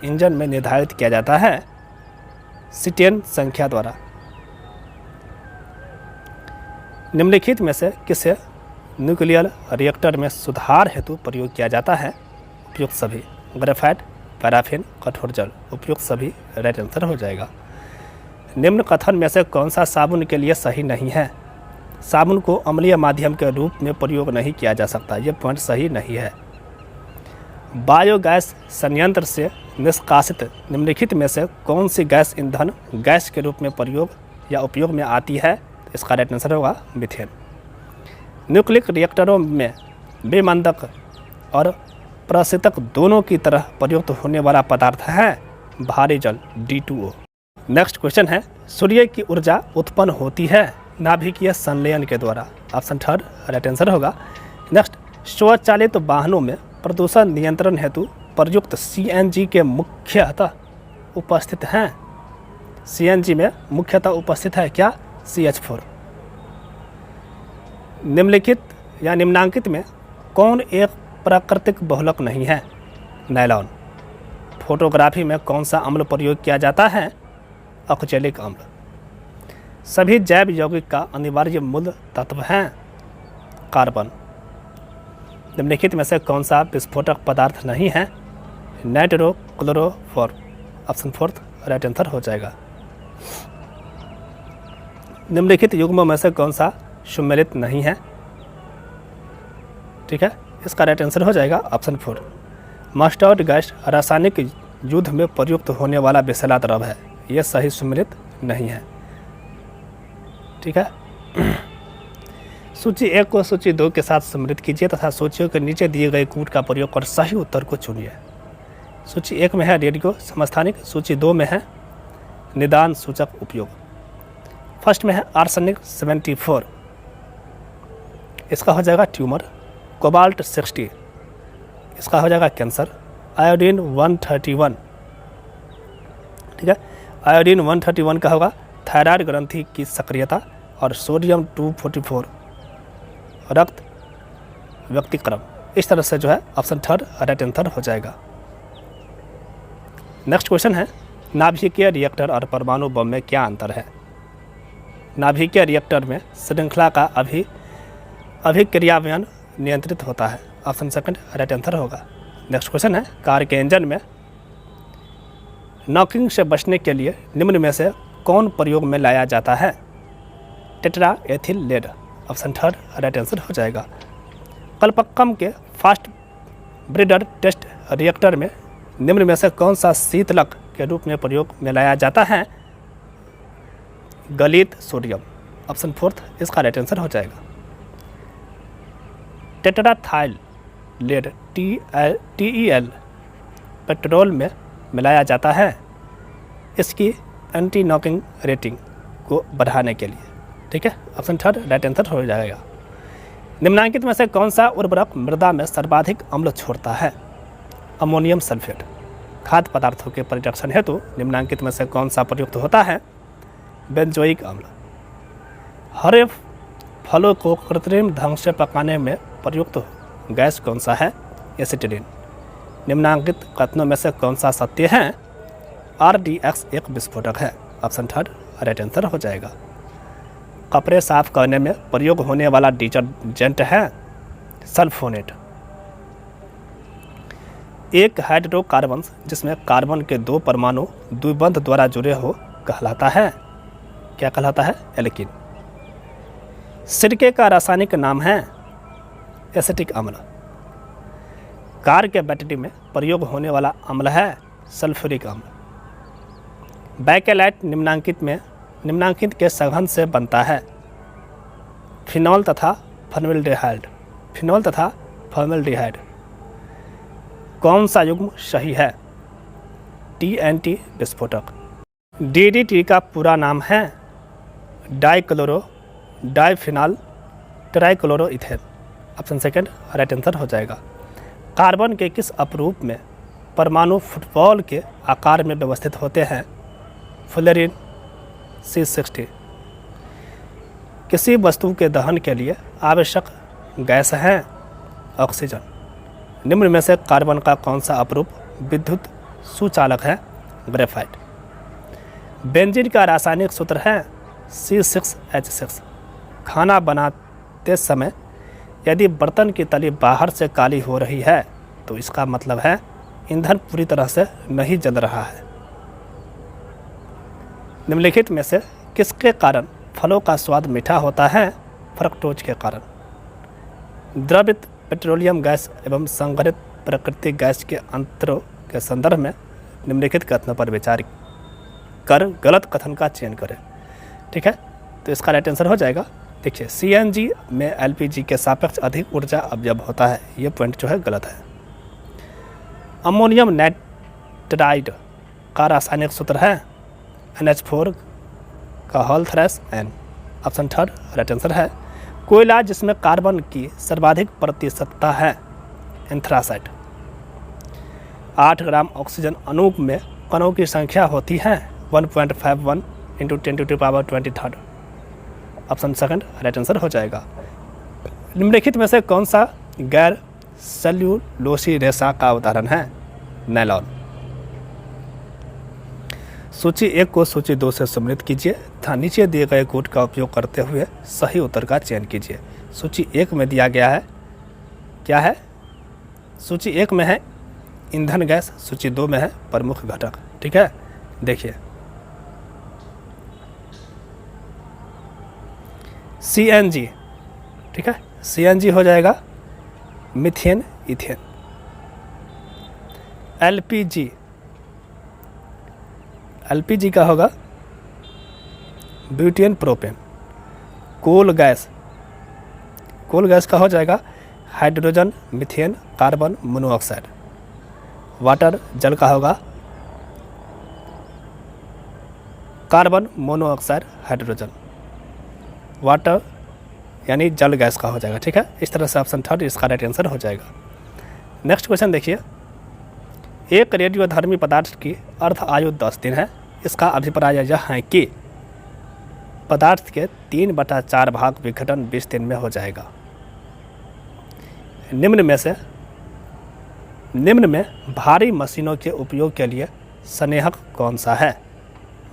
इंजन में निर्धारित किया जाता है सिटेन संख्या द्वारा। निम्नलिखित में से किसे न्यूक्लियर रिएक्टर में सुधार हेतु प्रयोग किया जाता है? उपयुक्त सभी। ग्रेफाइट, पैराफिन, कठोर जल, उपयुक्त सभी राइट आंसर हो जाएगा। निम्न कथन में से कौन सा साबुन के लिए सही नहीं है? साबुन को अम्लीय माध्यम के रूप में प्रयोग नहीं किया जा सकता, ये पॉइंट सही नहीं है। बायोगैस संयंत्र से निष्कासित निम्नलिखित में से कौन सी गैस ईंधन गैस के रूप में प्रयोग या उपयोग में आती है? इसका राइट आंसर होगा मीथेन। न्यूक्लियर रिएक्टरों में विमंदक और प्रशीतक दोनों की तरह प्रयुक्त होने वाला पदार्थ है भारी जल D2O। नेक्स्ट क्वेश्चन है सूर्य की ऊर्जा उत्पन्न होती है नाभिकीय संलयन के द्वारा। ऑप्शन थर्ड राइट आंसर होगा। नेक्स्ट स्वचालित वाहनों में प्रदूषण नियंत्रण हेतु प्रयुक्त CNG के मुख्यतः उपस्थित हैं। CNG में मुख्यतः उपस्थित है क्या? CH4। निम्नलिखित या निम्नांकित में कौन एक प्राकृतिक बहुलक नहीं है? नायलॉन। फोटोग्राफी में कौन सा अम्ल प्रयोग किया जाता है? ऑक्जेलिक अम्ल। सभी जैव यौगिक का अनिवार्य मूल तत्व है कार्बन। निम्नलिखित में से कौन सा विस्फोटक पदार्थ नहीं है? नाइट्रोक्लोरोफॉर्म। ऑप्शन फोर्थ राइट आंसर हो जाएगा। निम्नलिखित युग्मों में से कौन सा सम्मिलित नहीं है? ठीक है, इसका राइट आंसर हो जाएगा ऑप्शन 4। मस्टर्ड गैस रासायनिक युद्ध में प्रयुक्त होने वाला विषैला द्रव है, यह सही सम्मिलित नहीं है। ठीक है, सूची 1 को सूची 2 के साथ सम्मिलित कीजिए तथा सूचियों के नीचे दिए गए कूट का प्रयोग कर सही उत्तर को चुनिए। सूची 1 में है रेडियो समस्थानिक, सूची 2 में है निदान सूचक उपयोग। फर्स्ट में है आर्सेनिक 74, इसका हो जाएगा ट्यूमर। कोबाल्ट 60, इसका हो जाएगा कैंसर। आयोडीन 131, ठीक है, आयोडीन 131 का होगा थायराइड ग्रंथि की सक्रियता। और सोडियम 244 रक्त व्यक्तिक्रम। इस तरह से जो है ऑप्शन थर्ड राइट आंसर हो जाएगा। नेक्स्ट क्वेश्चन है नाभिकीय रिएक्टर और परमाणु बम में क्या अंतर है? नाभिकीय रिएक्टर में श्रृंखला का अभिक्रियान्वयन नियंत्रित होता है। ऑप्शन सेकंड राइट आंसर होगा। नेक्स्ट क्वेश्चन है कार के इंजन में नॉकिंग से बचने के लिए निम्न में से कौन प्रयोग में लाया जाता है? Tetra ethyl lead. Option third right answer हो जाएगा। कलपक्कम के फास्ट ब्रीडर टेस्ट रिएक्टर में निम्न में से कौन सा शीतलक के रूप में प्रयोग में लाया जाता है? गलित सोडियम। ऑप्शन फोर्थ इसका राइट आंसर हो जाएगा। टेट्राथाइल लेड TEL पेट्रोल में मिलाया जाता है इसकी एंटी नॉकिंग रेटिंग को बढ़ाने के लिए। ठीक है, ऑप्शन थर्ड राइट आंसर हो जाएगा। निम्नलिखित में से कौन सा उर्वरक मृदा में सर्वाधिक अम्ल छोड़ता है? Ammonium sulphate. खाद्य पदार्थों के परिरक्षण हेतु निम्नलिखित में से कौन सा प्रयुक्त होता है? बेंजोइक अम्ल। हरे फलों को कृत्रिम ढंग से पकाने में प्रयुक्त गैस कौन सा है? एसिटिलीन। निम्नलिखित कथनों में से कौन सा सत्य है? RDX एक विस्फोटक है। ऑप्शन थर्ड राइट आंसर हो जाएगा। कपड़े साफ करने में प्रयोग होने वाला डिटर्जेंट है सल्फोनेट। एक हाइड्रोकार्बन जिसमें कार्बन के 2 परमाणु द्विबंध द्वारा जुड़े हो कहलाता है, क्या कहलाता है? एल्कीन। सिरके का रासायनिक नाम है एसिटिक अम्ल। कार के बैटरी में प्रयोग होने वाला अम्ल है सल्फ्यूरिक अम्ल। बैकेलाइट निम्नलिखित के सघन से बनता है फिनॉल तथा फॉर्मेल्डिहाइड। फिनॉल तथा फॉर्मेल्डिहाइड। कौन सा युग्म सही है? TNT विस्फोटक। DDT का पूरा नाम है dichloro diphenyl trichloroethane. Option second right answer हो जाएगा। कार्बन के किस अपरूप में परमाणु फुटबॉल के आकार में व्यवस्थित होते हैं? Fluorine C60। किसी वस्तु के दहन के लिए आवश्यक गैस है ऑक्सीजन। निम्न में से कार्बन का कौन सा अपरूप विद्युत सुचालक है? ग्रेफाइट। बेंजीन का रासायनिक सूत्र है C6H6। खाना बनाते समय यदि बर्तन की तली बाहर से काली हो रही है तो इसका मतलब है ईंधन पूरी तरह से नहीं जल रहा है। निम्नलिखित में से किसके कारण फलों का स्वाद मीठा होता है? फ्रक्टोज के कारण। द्रवित पेट्रोलियम गैस एवं संग्रहित प्राकृतिक गैस के अंतरों के संदर्भ में निम्नलिखित कथनों पर विचार कर गलत कथन का चयन करें। ठीक है, तो इसका राइट आंसर हो जाएगा। देखिए, CNG में LPG के सापेक्ष अधिक ऊर्जा अवयव होता है, ये पॉइंट जो है गलत है। अमोनियम नाइट्राइड का रासायनिक सूत्र है NH4 का होल थ्रेस N। Option third right answer है। कोयला जिसमें कार्बन की सर्वाधिक प्रतिशतता है एंथ्रासाइट। 8 ग्राम ऑक्सीजन अणु में कणों की संख्या होती है 1.51 × 10⁻23। ऑप्शन सेकंड राइट आंसर हो जाएगा। निम्नलिखित में से कौन सा गैर सेल्यूलोसी रेशा का उदाहरण है? नायलॉन। सूची 1 को सूची 2 से सम्मिलित कीजिए तथा नीचे दिए गए कोड का उपयोग करते हुए सही उत्तर का चयन कीजिए। सूची 1 में दिया गया है, क्या है? सूची 1 में है ईंधन गैस, सूची 2 में है प्रमुख घटक। ठीक है, देखिए CNG। ठीक है, CNG हो जाएगा मीथेन इथेन। LPG का होगा ब्यूटेन प्रोपेन। कोल गैस का हो जाएगा hydrogen methane carbon monoxide. Water जल का होगा कार्बन मोनोऑक्साइड हाइड्रोजन। वाटर यानी जल गैस का हो जाएगा। ठीक है, इस तरह से ऑप्शन थर्ड इसका राइट आंसर हो जाएगा। नेक्स्ट क्वेश्चन देखिए, एक रेडियोधर्मी पदार्थ की अर्ध आयु 10 दिन है। इसका अभिप्राय यह है कि पदार्थ के 3/4 भाग विघटन 20 दिन में हो जाएगा। निम्न में भारी मशीनों के उपयोग के लिए स्नेहक कौन सा है?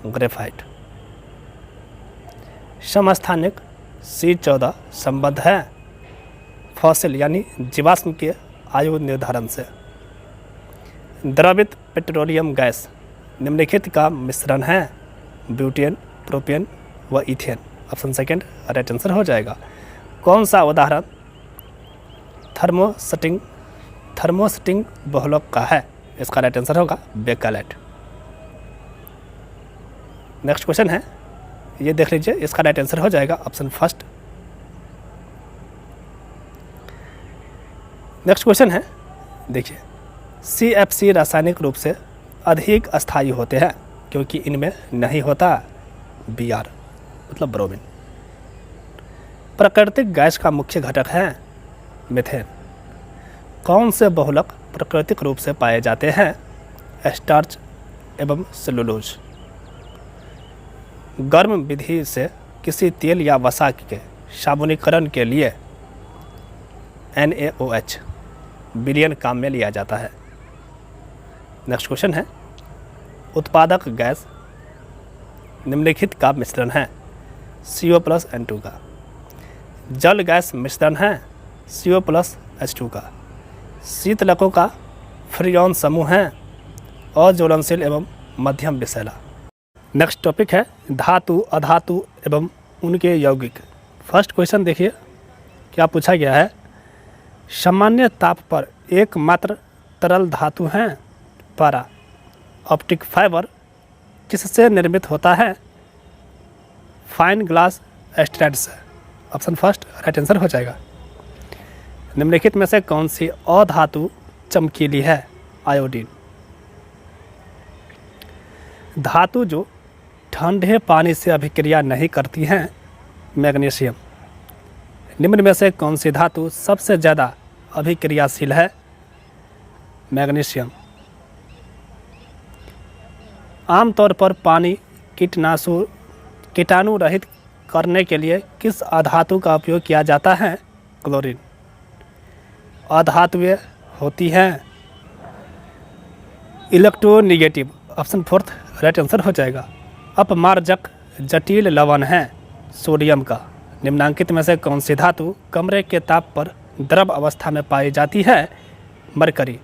ग्रेफाइट। समस्थानिक C14 संबद्ध है फॉसिल यानी जीवाश्म के आयु निर्धारण से। द्रवित पेट्रोलियम गैस निम्नलिखित का मिश्रण है ब्यूटेन प्रोपेन व ethane. Option second right answer हो जाएगा। कौन सा उदाहरण थर्मोस्टिंग बहुलक का है? इसका राइट आंसर होगा बेकेलाइट। नेक्स्ट क्वेश्चन है, ये देख लीजिए, इसका राइट आंसर हो जाएगा ऑप्शन फर्स्ट। नेक्स्ट क्वेश्चन है, देखिए CFC रासायनिक रूप से अधिक अस्थायी होते हैं क्योंकि इनमें नहीं होता Br मतलब ब्रोमीन। प्राकृतिक गैस का मुख्य घटक है मीथेन। कौन से बहुलक प्राकृतिक रूप से पाए जाते हैं? स्टार्च एवं सेलुलोज। गर्म विधि से किसी तेल या वसा के साबुनीकरण के लिए NaOH विलयन काम में लिया जाता है। नेक्स्ट क्वेश्चन है, उत्पादक गैस निम्नलिखित का मिश्रण है CO+N2 का। जल गैस मिश्रण है CO+H2 का। शीतलकों का फ्रियॉन समूह है अज्वलनशील एवं मध्यम विषैला। नेक्स्ट टॉपिक है धातु, अधातु एवं उनके यौगिक। फर्स्ट क्वेश्चन देखिए क्या पूछा गया है। सामान्य ताप पर एकमात्र तरल धातु है पारा। ऑप्टिक फाइबर किससे निर्मित होता है? फाइन ग्लास स्ट्रैंड से। ऑप्शन फर्स्ट राइट आंसर हो जाएगा। निम्नलिखित में से कौन सी अधातु चमकीली है? आयोडीन। धातु जो ठंडे पानी से अभिक्रिया नहीं करती हैं? मैग्नीशियम। निम्न में से कौन सी धातु सबसे ज़्यादा अभिक्रियाशील है? मैग्नीशियम। आमतौर पर पानी कीटाणु रहित करने के लिए किस अधातु का उपयोग किया जाता है? क्लोरीन। अधातुएं होती हैं electronegative. Option fourth right answer हो जाएगा। अपमार्जक जटिल लवण है सोडियम का। निम्नांकित में से कौन सी धातु कमरे के ताप पर द्रव अवस्था में पाई जाती है? मरकरी।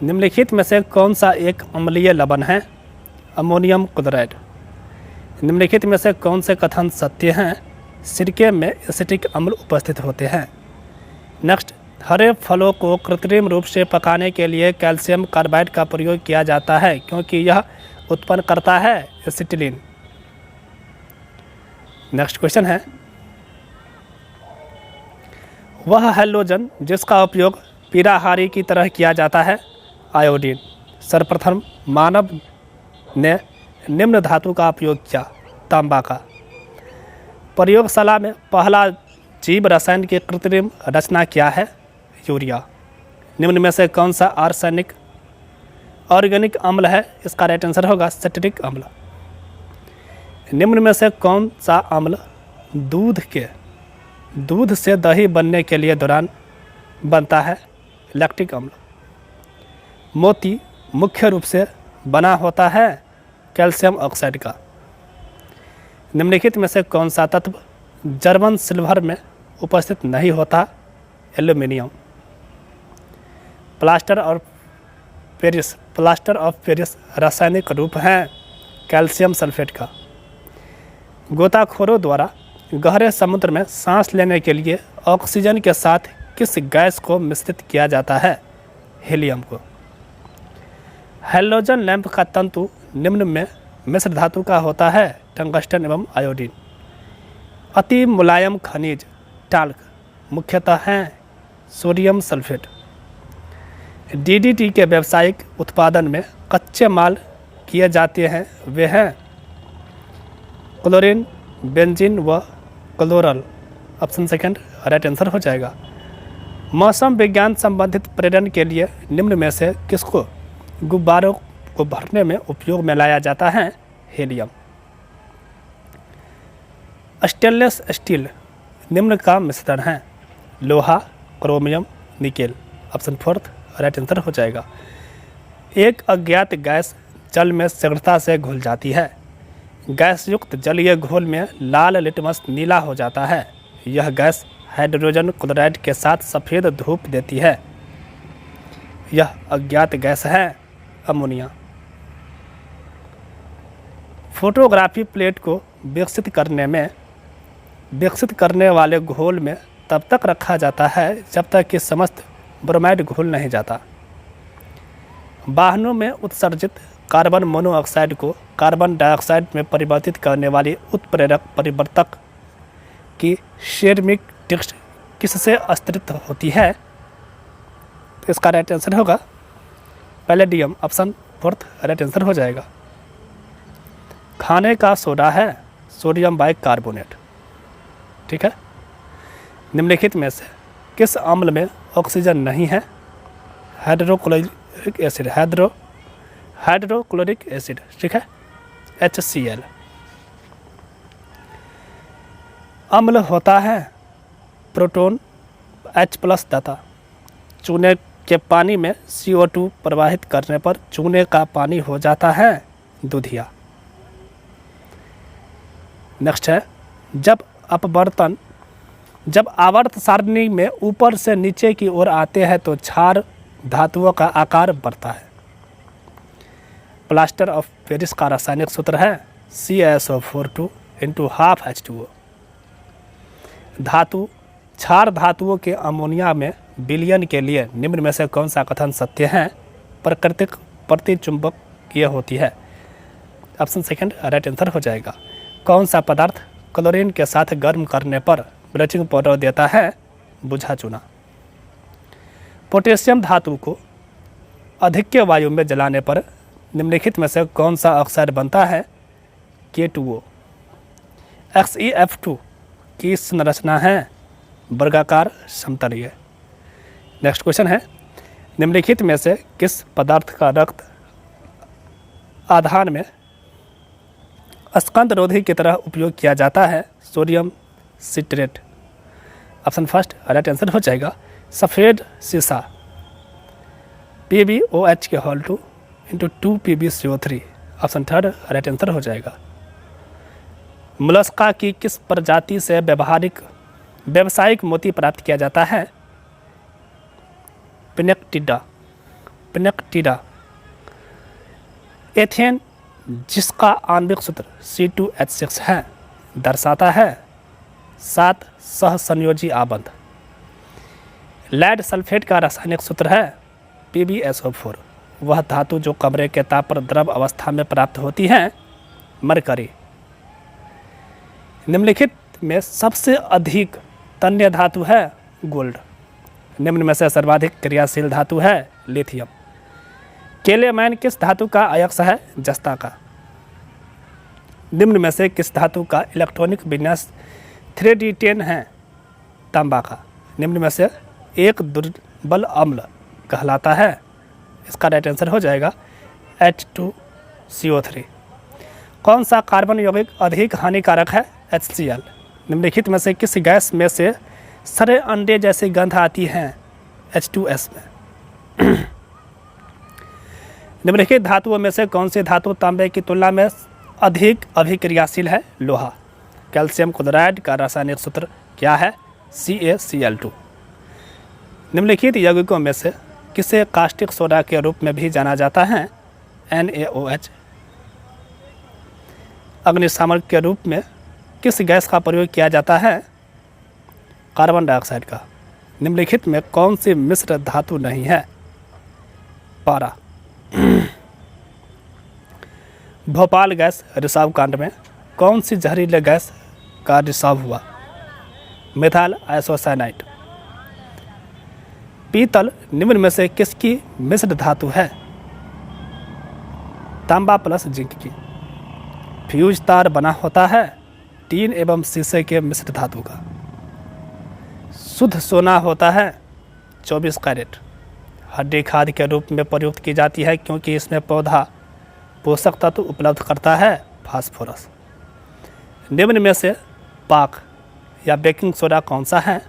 निम्नलिखित में से कौन सा एक अम्लीय लवण है? Ammonium chloride. निम्नलिखित में से कौन से कथन सत्य हैं? सिरके में एसिटिक अम्ल उपस्थित होते हैं। नेक्स्ट, हरे फलों को कृत्रिम रूप से पकाने के लिए कैल्शियम कार्बाइड का प्रयोग किया जाता है क्योंकि यह उत्पन्न करता है एसिटिलीन। नेक्स्ट क्वेश्चन है, वह हैलोजन जिसका उपयोग पीराहारी की तरह किया जाता है? आयोडीन। सर्वप्रथम मानव ने निम्न धातु का उपयोग किया? तांबा का। प्रयोगशाला में पहला जीव रसायन की कृत्रिम रचना क्या है? यूरिया। निम्न में से कौन सा आर्सेनिक ऑर्गेनिक अम्ल है? इसका राइट आंसर होगा सिट्रिक अम्ल। निम्न में से कौन सा अम्ल दूध से दही बनने के लिए दौरान बनता है? लैक्टिक अम्ल। मोती मुख्य रूप से बना होता है कैल्शियम ऑक्साइड का। निम्नलिखित में से कौन सा तत्व जर्मन सिल्वर में उपस्थित नहीं होता? एल्यूमिनियम। प्लास्टर ऑफ पेरिस रासायनिक रूप है कैल्शियम सल्फेट का। गोताखोरों द्वारा गहरे समुद्र में सांस लेने के लिए ऑक्सीजन के साथ किस गैस को मिश्रित किया जाता है? हीलियम को। हैलोजन लैंप का तंतु निम्न में मिश्र धातु का होता है? टंगस्टन एवं आयोडीन। अति मुलायम खनिज टाल्क मुख्यतः हैं सोडियम सल्फेट। DDT के व्यावसायिक उत्पादन में कच्चे माल किए जाते हैं वे हैं क्लोरीन, बेंजीन व chloral. Option second right answer हो जाएगा। मौसम विज्ञान संबंधित प्रेरण के लिए निम्न में से किसको गुब्बारों को भरने में उपयोग में लाया जाता है? हीलियम। स्टेनलेस स्टील निम्न का मिश्रण है? लोहा, chromium, nickel. Option fourth right answer हो जाएगा। एक अज्ञात गैस जल में शीघ्रता से घुल जाती है। गैस युक्त जलीय घोल में लाल लिटमस नीला हो जाता है। यह गैस हाइड्रोजन क्लोराइड के साथ सफ़ेद धूप देती है। यह अज्ञात गैस है अमोनिया। फोटोग्राफी प्लेट को विकसित करने वाले घोल में तब तक रखा जाता है जब तक कि समस्त ब्रोमाइड घुल नहीं जाता। वाहनों में उत्सर्जित कार्बन मोनोऑक्साइड को कार्बन डाइऑक्साइड में परिवर्तित करने वाली उत्प्रेरक परिवर्तक की सेरेमिक डिस्क किससे अस्तित्व होती है? तो इसका राइट आंसर होगा palladium option fourth right answer हो जाएगा। खाने का सोडा है सोडियम बाइकार्बोनेट। ठीक है। निम्नलिखित में से किस अम्ल में ऑक्सीजन नहीं है? Hydrochloric acid, hydrochloric acid. ठीक है, HCl। अम्ल होता है प्रोटोन H+ दाता। चूने के पानी में CO2 प्रवाहित करने पर चूने का पानी हो जाता है दूधिया। नेक्स्ट है, जब आवर्त सारणी में ऊपर से नीचे की ओर आते हैं तो क्षार धातुओं का आकार बढ़ता है। प्लास्टर ऑफ पेरिस का रासायनिक सूत्र है CaSO4 × ½ धातु क्षार धातुओं के अमोनिया में विलयन के लिए निम्न में से कौन सा कथन सत्य है? प्राकृतिक प्रतिचुंबकीय होती है। ऑप्शन सेकंड राइट आंसर हो जाएगा। कौन सा पदार्थ क्लोरीन के साथ गर्म करने पर ब्लीचिंग पाउडर देता है? बुझा चूना। पोटेशियम धातु को अधिक वायु में जलाने पर निम्नलिखित में से कौन सा ऑक्साइड बनता है? K2O। XeF2 की संरचना है वर्गाकार समतलीय। नेक्स्ट क्वेश्चन है, निम्नलिखित में से किस पदार्थ का रक्त आधान में स्कंदरोधी की तरह उपयोग किया जाता है? Sodium citrate. Option first right answer हो जाएगा। सफ़ेद सीसा PbOH के होल 2 × 2PbCO3। Option third right answer हो जाएगा। मोलस्का की किस प्रजाति से व्यावसायिक मोती प्राप्त किया जाता है? पिनेक्टिडा। एथेन जिसका आणविक सूत्र C2H6 है दर्शाता है 7 सहसंयोजी आबंध। लेड सल्फेट का रासायनिक सूत्र है PbSO4। वह धातु जो कमरे के ताप पर द्रव अवस्था में प्राप्त होती है? मरकरी। निम्नलिखित में सबसे अधिक तन्य धातु है? गोल्ड। निम्न में से सर्वाधिक क्रियाशील धातु है? लिथियम। केलेमैन किस धातु का अयस्क है? जस्ता का। निम्न में से किस धातु का इलेक्ट्रॉनिक विन्यास 3D10 है? तांबा का। निम्न में से एक दुर्बल अम्ल कहलाता है? इसका राइट आंसर हो जाएगा H2CO3। कौन सा कार्बन यौगिक अधिक हानिकारक है? HCl। निम्नलिखित में से किस गैस में से सड़े अंडे जैसी गंध आती है? H2S में। निम्नलिखित धातुओं में से कौन सी धातु तांबे की तुलना में अधिक अभिक्रियाशील है? लोहा। कैल्शियम क्लोराइड का रासायनिक सूत्र क्या है? CaCl2। निम्नलिखित यौगिकों में से किसे कास्टिक सोडा के रूप में भी जाना जाता है? NaOH। अग्निशामक के रूप में किस गैस का प्रयोग किया जाता है? कार्बन डाइऑक्साइड का। निम्नलिखित में कौन सी मिश्र धातु नहीं है? पारा। भोपाल गैस रिसाव कांड में कौन सी जहरीले गैस का रिसाव हुआ? Methyl isocyanide. पीतल निम्न में से किसकी मिश्र धातु है? तांबा प्लस जिंक की। फ्यूज तार बना होता है टीन एवं शीशे के मिश्र धातु का। शुद्ध सोना होता है 24 कैरेट। हड्डी खाद के रूप में प्रयुक्त की जाती है क्योंकि इसमें पौधा पोषक तत्व उपलब्ध करता है फास्फोरस। निम्न में से पाक या बेकिंग सोडा कौन सा है?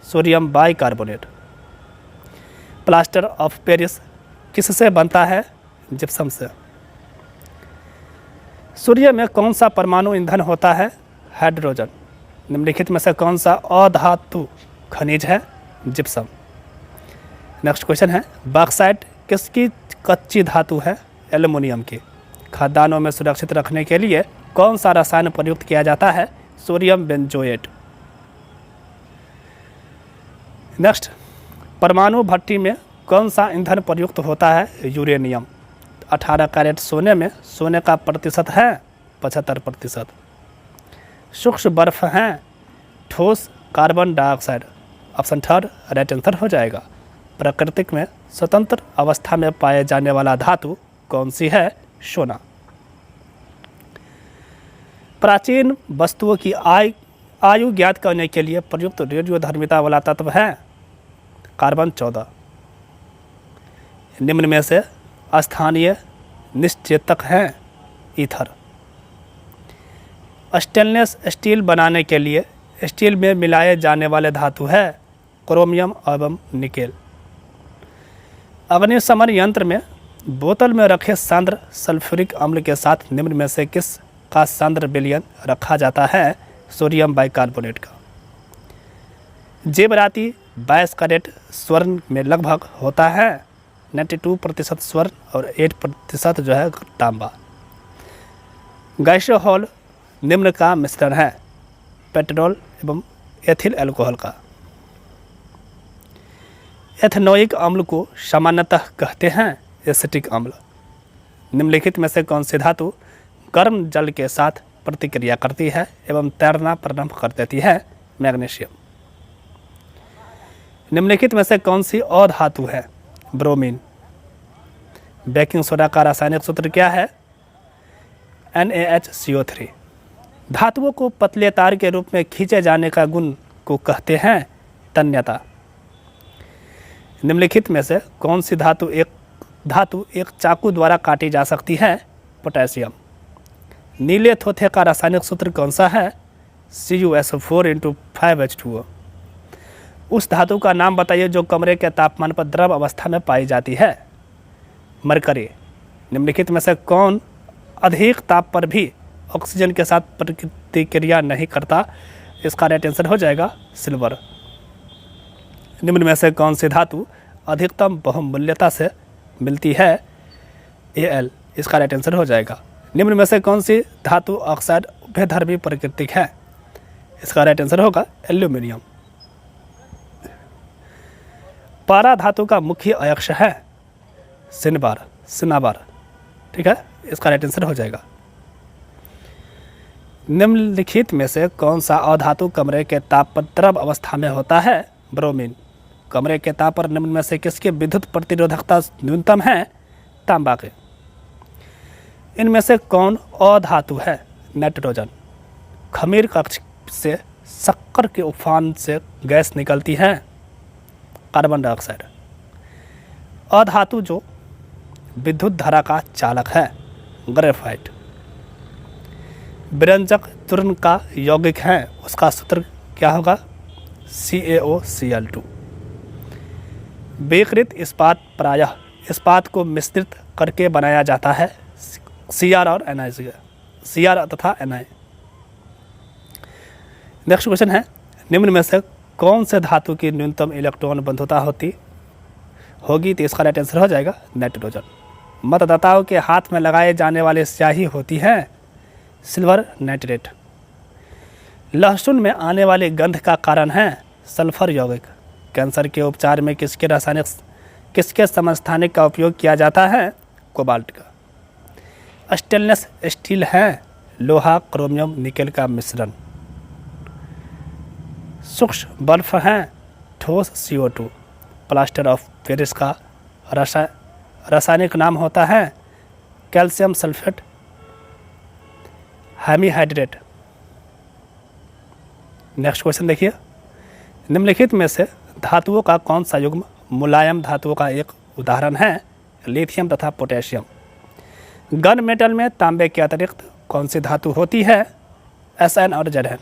Sodium bicarbonate. Plaster of Paris किससे बनता है? जिप्सम से। सूर्य में कौन सा परमाणु ईंधन होता है? हाइड्रोजन। निम्नलिखित में से कौन सा अधातु खनिज है? जिप्सम। नेक्स्ट क्वेश्चन है, बॉक्साइट किसकी कच्ची धातु है? एल्युमिनियम की। खाद्यान्नों में सुरक्षित रखने के लिए कौन सा रसायन प्रयुक्त किया जाता है? Sodium benzoate. नेक्स्ट, परमाणु भट्टी में कौन सा ईंधन प्रयुक्त होता है? यूरेनियम। 18 कैरेट सोने में सोने का प्रतिशत है 75%। सूक्ष्म बर्फ हैं ठोस carbon dioxide. Option third right answer हो जाएगा। प्राकृतिक में स्वतंत्र अवस्था में पाए जाने वाला धातु कौन सी है? सोना। प्राचीन वस्तुओं की आयु ज्ञात करने के लिए प्रयुक्त रेडियोधर्मिता वाला तत्व है कार्बन 14। निम्न में से स्थानीय निश्चेतक हैं ईथर। स्टेनलेस स्टील बनाने के लिए स्टील में मिलाए जाने वाले धातु है क्रोमियम एवं निकेल। अग्निशमन यंत्र में बोतल में रखे सांद्र सल्फ्यूरिक अम्ल के साथ निम्न में से किस का सांद्र विलयन रखा जाता है? सोडियम बाइकार्बोनेट का। जेवराती बायस का रेट स्वर्ण में लगभग होता है 92% स्वर्ण और 8% जो है तांबा। गैसोहॉल निम्न का मिश्रण है पेट्रोल एवं एथिल अल्कोहल का। एथनोइक अम्ल को सामान्यतः कहते हैं एसिटिक अम्ल। निम्नलिखित में से कौन सी धातु गर्म जल के साथ प्रतिक्रिया करती है एवं तैरना प्रारंभ कर देती है? मैग्नीशियम। निम्नलिखित में से कौन सी अधातु है? ब्रोमीन। बेकिंग सोडा का रासायनिक सूत्र क्या है? NaHCO3। धातुओं को पतले तार के रूप में खींचे जाने का गुण को कहते हैं तन्यता। निम्नलिखित में से कौन सी धातु एक चाकू द्वारा काटी जा सकती है? पोटेशियम। नीले थोथे का रासायनिक सूत्र कौन सा है? CuSO4 × 5H2O। उस धातु का नाम बताइए जो कमरे के तापमान पर द्रव अवस्था में पाई जाती है? मरकरी। निम्नलिखित में से कौन अधिक ताप पर भी ऑक्सीजन के साथ प्रतिक्रिया नहीं करता? इसका राइट आंसर हो जाएगा सिल्वर। निम्न में से कौन सी धातु अधिकतम बहुमूल्यता से मिलती है? Al। इसका राइट आंसर हो जाएगा। निम्न में से कौन सी धातु ऑक्साइड उभयधर्मी प्रकृति है? इसका राइट आंसर होगा एल्यूमिनियम। पारा धातु का मुख्य अयस्क है सिनाबार। ठीक है, इसका राइट आंसर हो जाएगा। निम्नलिखित में से कौन सा अधातु कमरे के ताप पर द्रव अवस्था में होता है? ब्रोमीन। कमरे के ताप पर निम्न में से किसकी विद्युत प्रतिरोधकता न्यूनतम है? तांबा के। इनमें से कौन अधातु है? नाइट्रोजन। खमीर कक्ष से शक्कर के उफान से गैस निकलती है कार्बन डाइऑक्साइड। अधातु जो विद्युत धारा का चालक है ग्रेफाइट। विरंजक चूर्ण का यौगिक है, उसका सूत्र क्या होगा? CaOCl2। विकृत इस्पात प्रायः इस्पात को मिश्रित करके बनाया जाता है Cr और Cr तथा Na। नेक्स्ट क्वेश्चन है, निम्न में से कौन से धातु की न्यूनतम इलेक्ट्रॉन बंधुता होगी? तो इसका राइट आंसर हो जाएगा नाइट्रोजन। मतदाताओं के हाथ में लगाए जाने वाले स्याही होती है सिल्वर नाइट्रेट। लहसुन में आने वाले गंध का कारण है सल्फर यौगिक। कैंसर के उपचार में किसके समस्थानिक का उपयोग किया जाता है? कोबाल्ट का। स्टेनलेस स्टील है लोहा क्रोमियम निकेल का मिश्रण। सूक्ष्म बर्फ है ठोस CO2। प्लास्टर ऑफ पेरिस का रासायनिक नाम होता है calcium sulphate hemihydrate. Next question देखिए, निम्नलिखित में से धातुओं का कौन सा युग्म मुलायम धातुओं का एक उदाहरण है? लिथियम तथा पोटेशियम। गन मेटल में तांबे के अतिरिक्त कौन सी धातु होती है? Sn और Zn।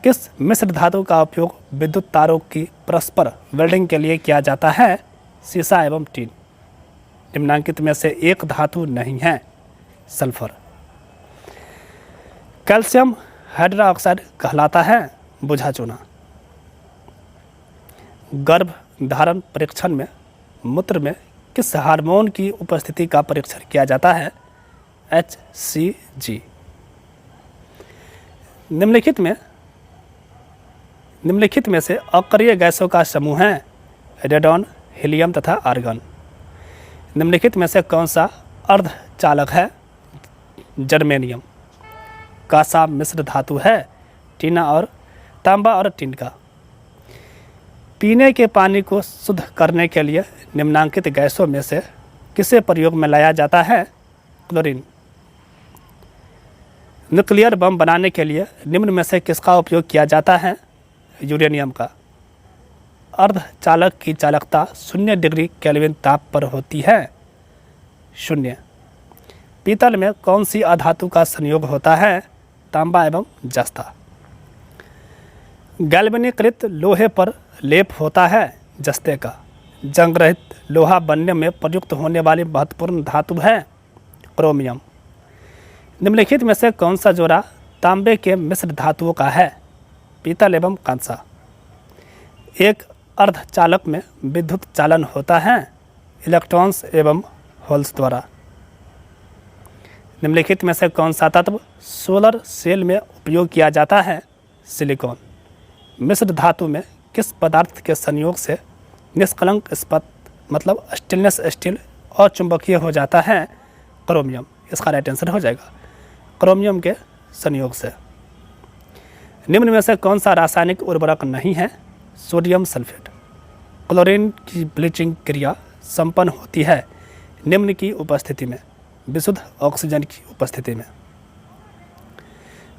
किस मिश्र धातु का उपयोग विद्युत तारों की परस्पर वेल्डिंग के लिए किया जाता है? सीसा एवं टीन। निम्नांकित में से एक धातु नहीं है सल्फर। कैल्शियम हाइड्रोक्साइड कहलाता है बुझा चूना। गर्भ धारण परीक्षण में मूत्र में किस हार्मोन की उपस्थिति का परीक्षण किया जाता है? HCG। निम्नलिखित में से अक्रिय गैसों का समूह है रेडॉन, हीलियम तथा आर्गन। निम्नलिखित में से कौन सा अर्धचालक है? जर्मेनियम। कांसा मिश्र धातु है टीना और तांबा और टिन का। पीने के पानी को शुद्ध करने के लिए निम्नांकित गैसों में से किसे प्रयोग में लाया जाता है? क्लोरीन। न्यूक्लियर बम बनाने के लिए निम्न में से किसका उपयोग किया जाता है? यूरेनियम का। अर्धचालक की चालकता 0 डिग्री केल्विन ताप पर होती है? 0। पीतल में कौन सी अधातु का संयोग होता है? तांबा एवं जस्ता। गैल्वेनीकृत लोहे पर लेप होता है? जस्ते का। जंग रहित लोहा बनने में प्रयुक्त होने वाली महत्वपूर्ण धातु है? क्रोमियम। निम्नलिखित में से कौन सा जोड़ा तांबे के मिश्र धातुओं का है? पीतल एवं कांसा। एक अर्धचालक में विद्युत चालन होता है? इलेक्ट्रॉन्स एवं होल्स द्वारा। निम्नलिखित में से कौन सा तत्व सोलर सेल में उपयोग किया जाता है? सिलिकॉन। मिश्र धातु में किस पदार्थ के संयोग से निष्कलंक इस्पात मतलब स्टेनलेस स्टील अचुंबकीय हो जाता है? क्रोमियम। इसका राइट आंसर हो जाएगा क्रोमियम के संयोग से। निम्न में से कौन सा रासायनिक उर्वरक नहीं है? Sodium sulphate. क्लोरीन की ब्लीचिंग क्रिया संपन्न होती है निम्न की उपस्थिति में, विशुद्ध ऑक्सीजन की उपस्थिति में।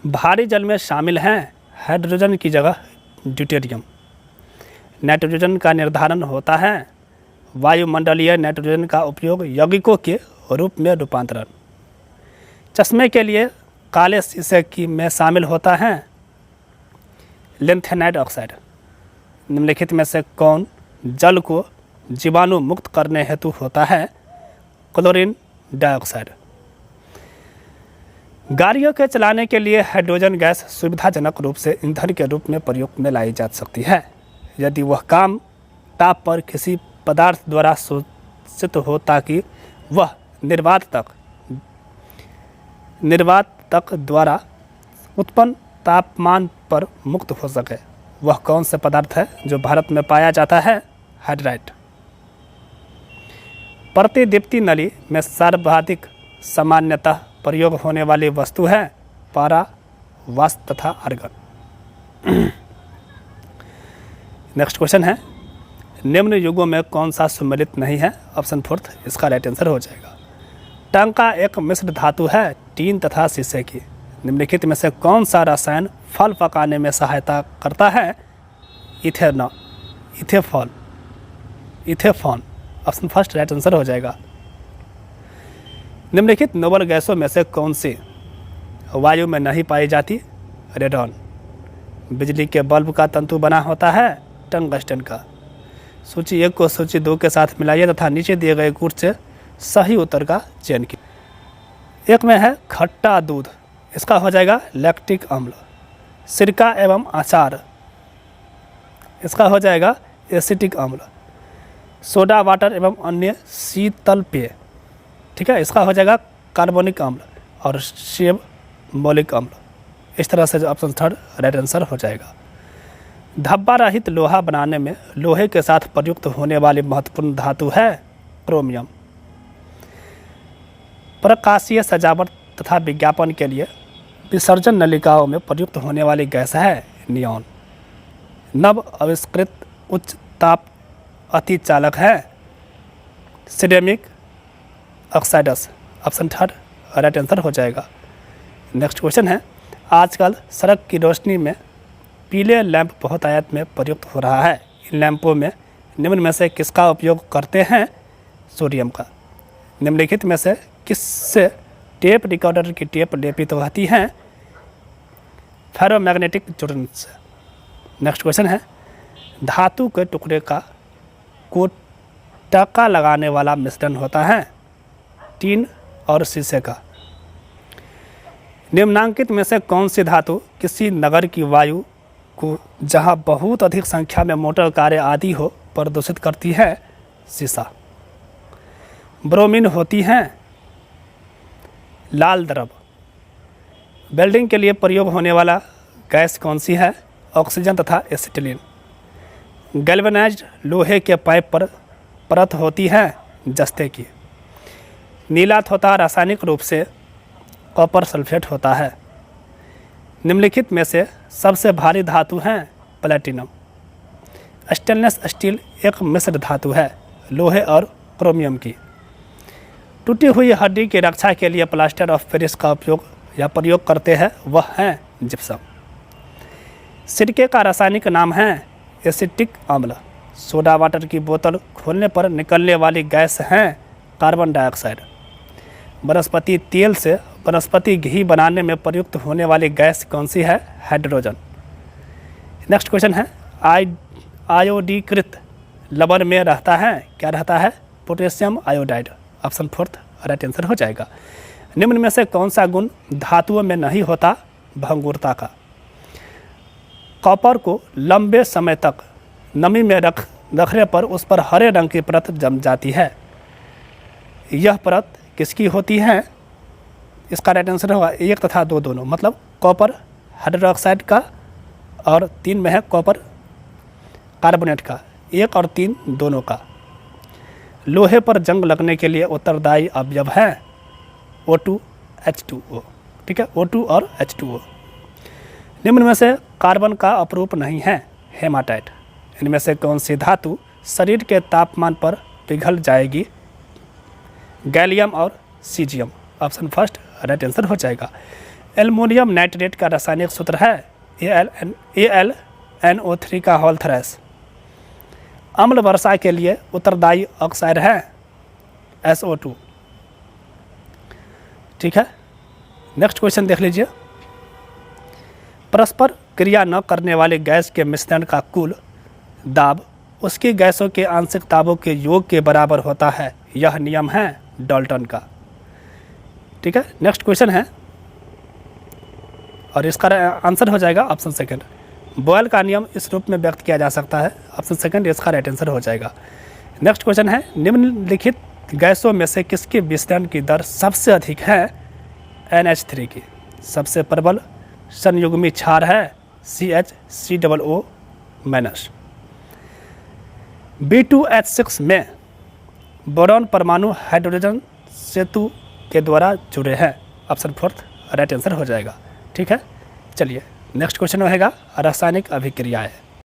भारी जल में शामिल हैं हाइड्रोजन की जगह ड्यूटेरियम। नाइट्रोजन का निर्धारण होता है? वायुमंडलीय नाइट्रोजन का उपयोग यौगिकों के रूप में रूपांतरण। चश्मे के लिए काले शीशे की में शामिल होता है? लिंथेनाइड ऑक्साइड। निम्नलिखित में से कौन जल को जीवाणु मुक्त करने हेतु होता है? Chlorine dioxide. गाड़ियों के चलाने के लिए हाइड्रोजन गैस सुविधाजनक रूप से ईंधन के रूप में प्रयोग में लाई जा सकती है यदि वह काम ताप पर किसी पदार्थ द्वारा शोषित हो ताकि वह निर्वात तक द्वारा उत्पन्न तापमान पर मुक्त हो सके। वह कौन से पदार्थ है जो भारत में पाया जाता है? हाइड्राइट। प्रतिदीप्ति नली में सर्वाधिक सामान्यतः प्रयोग होने वाली वस्तु है? पारा, वाष्प तथा आर्गन। नेक्स्ट क्वेश्चन है, निम्न युगों में कौन सा सम्मिलित नहीं है? ऑप्शन 4 इसका राइट आंसर हो जाएगा। टंका एक मिश्र धातु है टीन तथा शीशे की। निम्नलिखित में से कौन सा रसायन फल पकाने में सहायता करता है? इथेफॉन। ऑप्शन 1 राइट आंसर हो जाएगा। निम्नलिखित नोबल गैसों में से कौन सी वायु में नहीं पाई जाती? रेडॉन। बिजली के बल्ब का तंतु बना होता है? टंगस्टन का। सूची 1 को सूची 2 के साथ मिलाइए तथा नीचे दिए गए गुण से सही उत्तर का चयन कीजिए। एक में है खट्टा दूध, इसका हो जाएगा लैक्टिक अम्ल। सिरका एवं अचार, इसका हो जाएगा एसिटिक अम्ल। सोडा वाटर एवं अन्य शीतल पेय, ठीक है, इसका हो जाएगा कार्बोनिक अम्ल। और सेब मौलिक अम्ल। इस तरह से ऑप्शन 3 राइट आंसर हो जाएगा। धब्बा रहित लोहा बनाने में लोहे के साथ प्रयुक्त होने वाली महत्वपूर्ण धातु है? क्रोमियम। प्रकाशीय सजावट तथा विज्ञापन के लिए विसर्जन नलिकाओं में प्रयुक्त होने वाली गैस है? नियॉन। नव आविष्कृत उच्च ताप अति चालक है? Ceramic oxides. Option 3 right answer हो जाएगा। नेक्स्ट क्वेश्चन है, आजकल सड़क की रोशनी में पीले लैंप बहुत आयात में प्रयुक्त हो रहा है। इन लैंपों में निम्न में से किसका उपयोग करते हैं? सोडियम का। निम्नलिखित में से किससे टेप रिकॉर्डर की टेप लेपित होती हैं? फेरोमैग्नेटिक जोड़न से। नेक्स्ट क्वेश्चन है, धातु के टुकड़े को टका लगाने वाला मिश्रण होता है? टीन और शीशे का। निम्नांकित में से कौन सी धातु किसी नगर की वायु को जहां बहुत अधिक संख्या में मोटर कारें आदि हो प्रदूषित करती है? शीशा। ब्रोमीन होती हैं? लाल द्रव। वेल्डिंग के लिए प्रयोग होने वाला गैस कौन सी है? ऑक्सीजन तथा एसिटिलीन। गैल्वेनाइज्ड लोहे के पाइप पर परत होती है? जस्ते की। नीला तथा रासायनिक रूप से कॉपर सल्फेट होता है। निम्नलिखित में से सबसे भारी धातु हैं? प्लैटिनम। स्टेनलेस स्टील एक मिश्र धातु है लोहे और क्रोमियम की। टूटी हुई हड्डी की रक्षा के लिए प्लास्टर ऑफ पेरिस का उपयोग या प्रयोग करते हैं, वह है जिप्सम। सिरके का रासायनिक नाम है एसिटिक अम्ल। सोडा वाटर की बोतल खोलने पर निकलने वाली गैस है कार्बन डाइऑक्साइड। वनस्पति तेल से वनस्पति घी बनाने में प्रयुक्त होने वाली गैस कौन सी है? हाइड्रोजन। नेक्स्ट क्वेश्चन है, आयोडीकृत लवण में रहता है, क्या रहता है? Potassium iodide. Option fourth right answer हो जाएगा। निम्न में से कौन सा गुण धातुओं में नहीं होता? भंगुरता का। कॉपर को लंबे समय तक नमी में रखने पर उस पर हरे रंग की परत जम जाती है। यह परत किसकी होती है? इसका राइट आंसर होगा 1 तथा 2 दोनों, मतलब कॉपर हाइड्रोक्साइड का और 3 में है कॉपर कार्बोनेट का, 1 और 3 दोनों का। लोहे पर जंग लगने के लिए उत्तरदायी अवयव है O2 H2O। ठीक है, O2 और H2O। निम्न में से कार्बन का अपरूप नहीं है? हेमाटाइट। इनमें से कौन सी धातु शरीर के तापमान पर पिघल जाएगी? गैलियम और caesium. Option first right answer हो जाएगा। एल्युमिनियम नाइट्रेट का रासायनिक सूत्र है AlNO3 का होल थ्रेस। अम्ल वर्षा के लिए उत्तरदायी ऑक्साइड है SO2। ठीक है, नेक्स्ट क्वेश्चन देख लीजिए। परस्पर क्रिया न करने वाली गैस के मिश्रण का कुल दाब उसकी गैसों के आंशिक दाबों के योग के बराबर होता है। यह नियम है डाल्टन का। ठीक है, नेक्स्ट क्वेश्चन है और इसका आंसर हो जाएगा ऑप्शन सेकंड। बॉयल का नियम इस रूप में व्यक्त किया जा सकता है। ऑप्शन सेकंड इसका राइट आंसर हो जाएगा। नेक्स्ट क्वेश्चन है, निम्नलिखित गैसों में से किसके विस्तरण की दर सबसे अधिक है? NH3 की। सबसे प्रबल संयुग्मी क्षार है CH3O-। B2H6 में बोरॉन परमाणु हाइड्रोजन सेतु के द्वारा जुड़े हैं। ऑप्शन फोर्थ राइट आंसर हो जाएगा। ठीक है, चलिए नेक्स्ट क्वेश्चन रहेगा रासायनिक अभिक्रियाएं।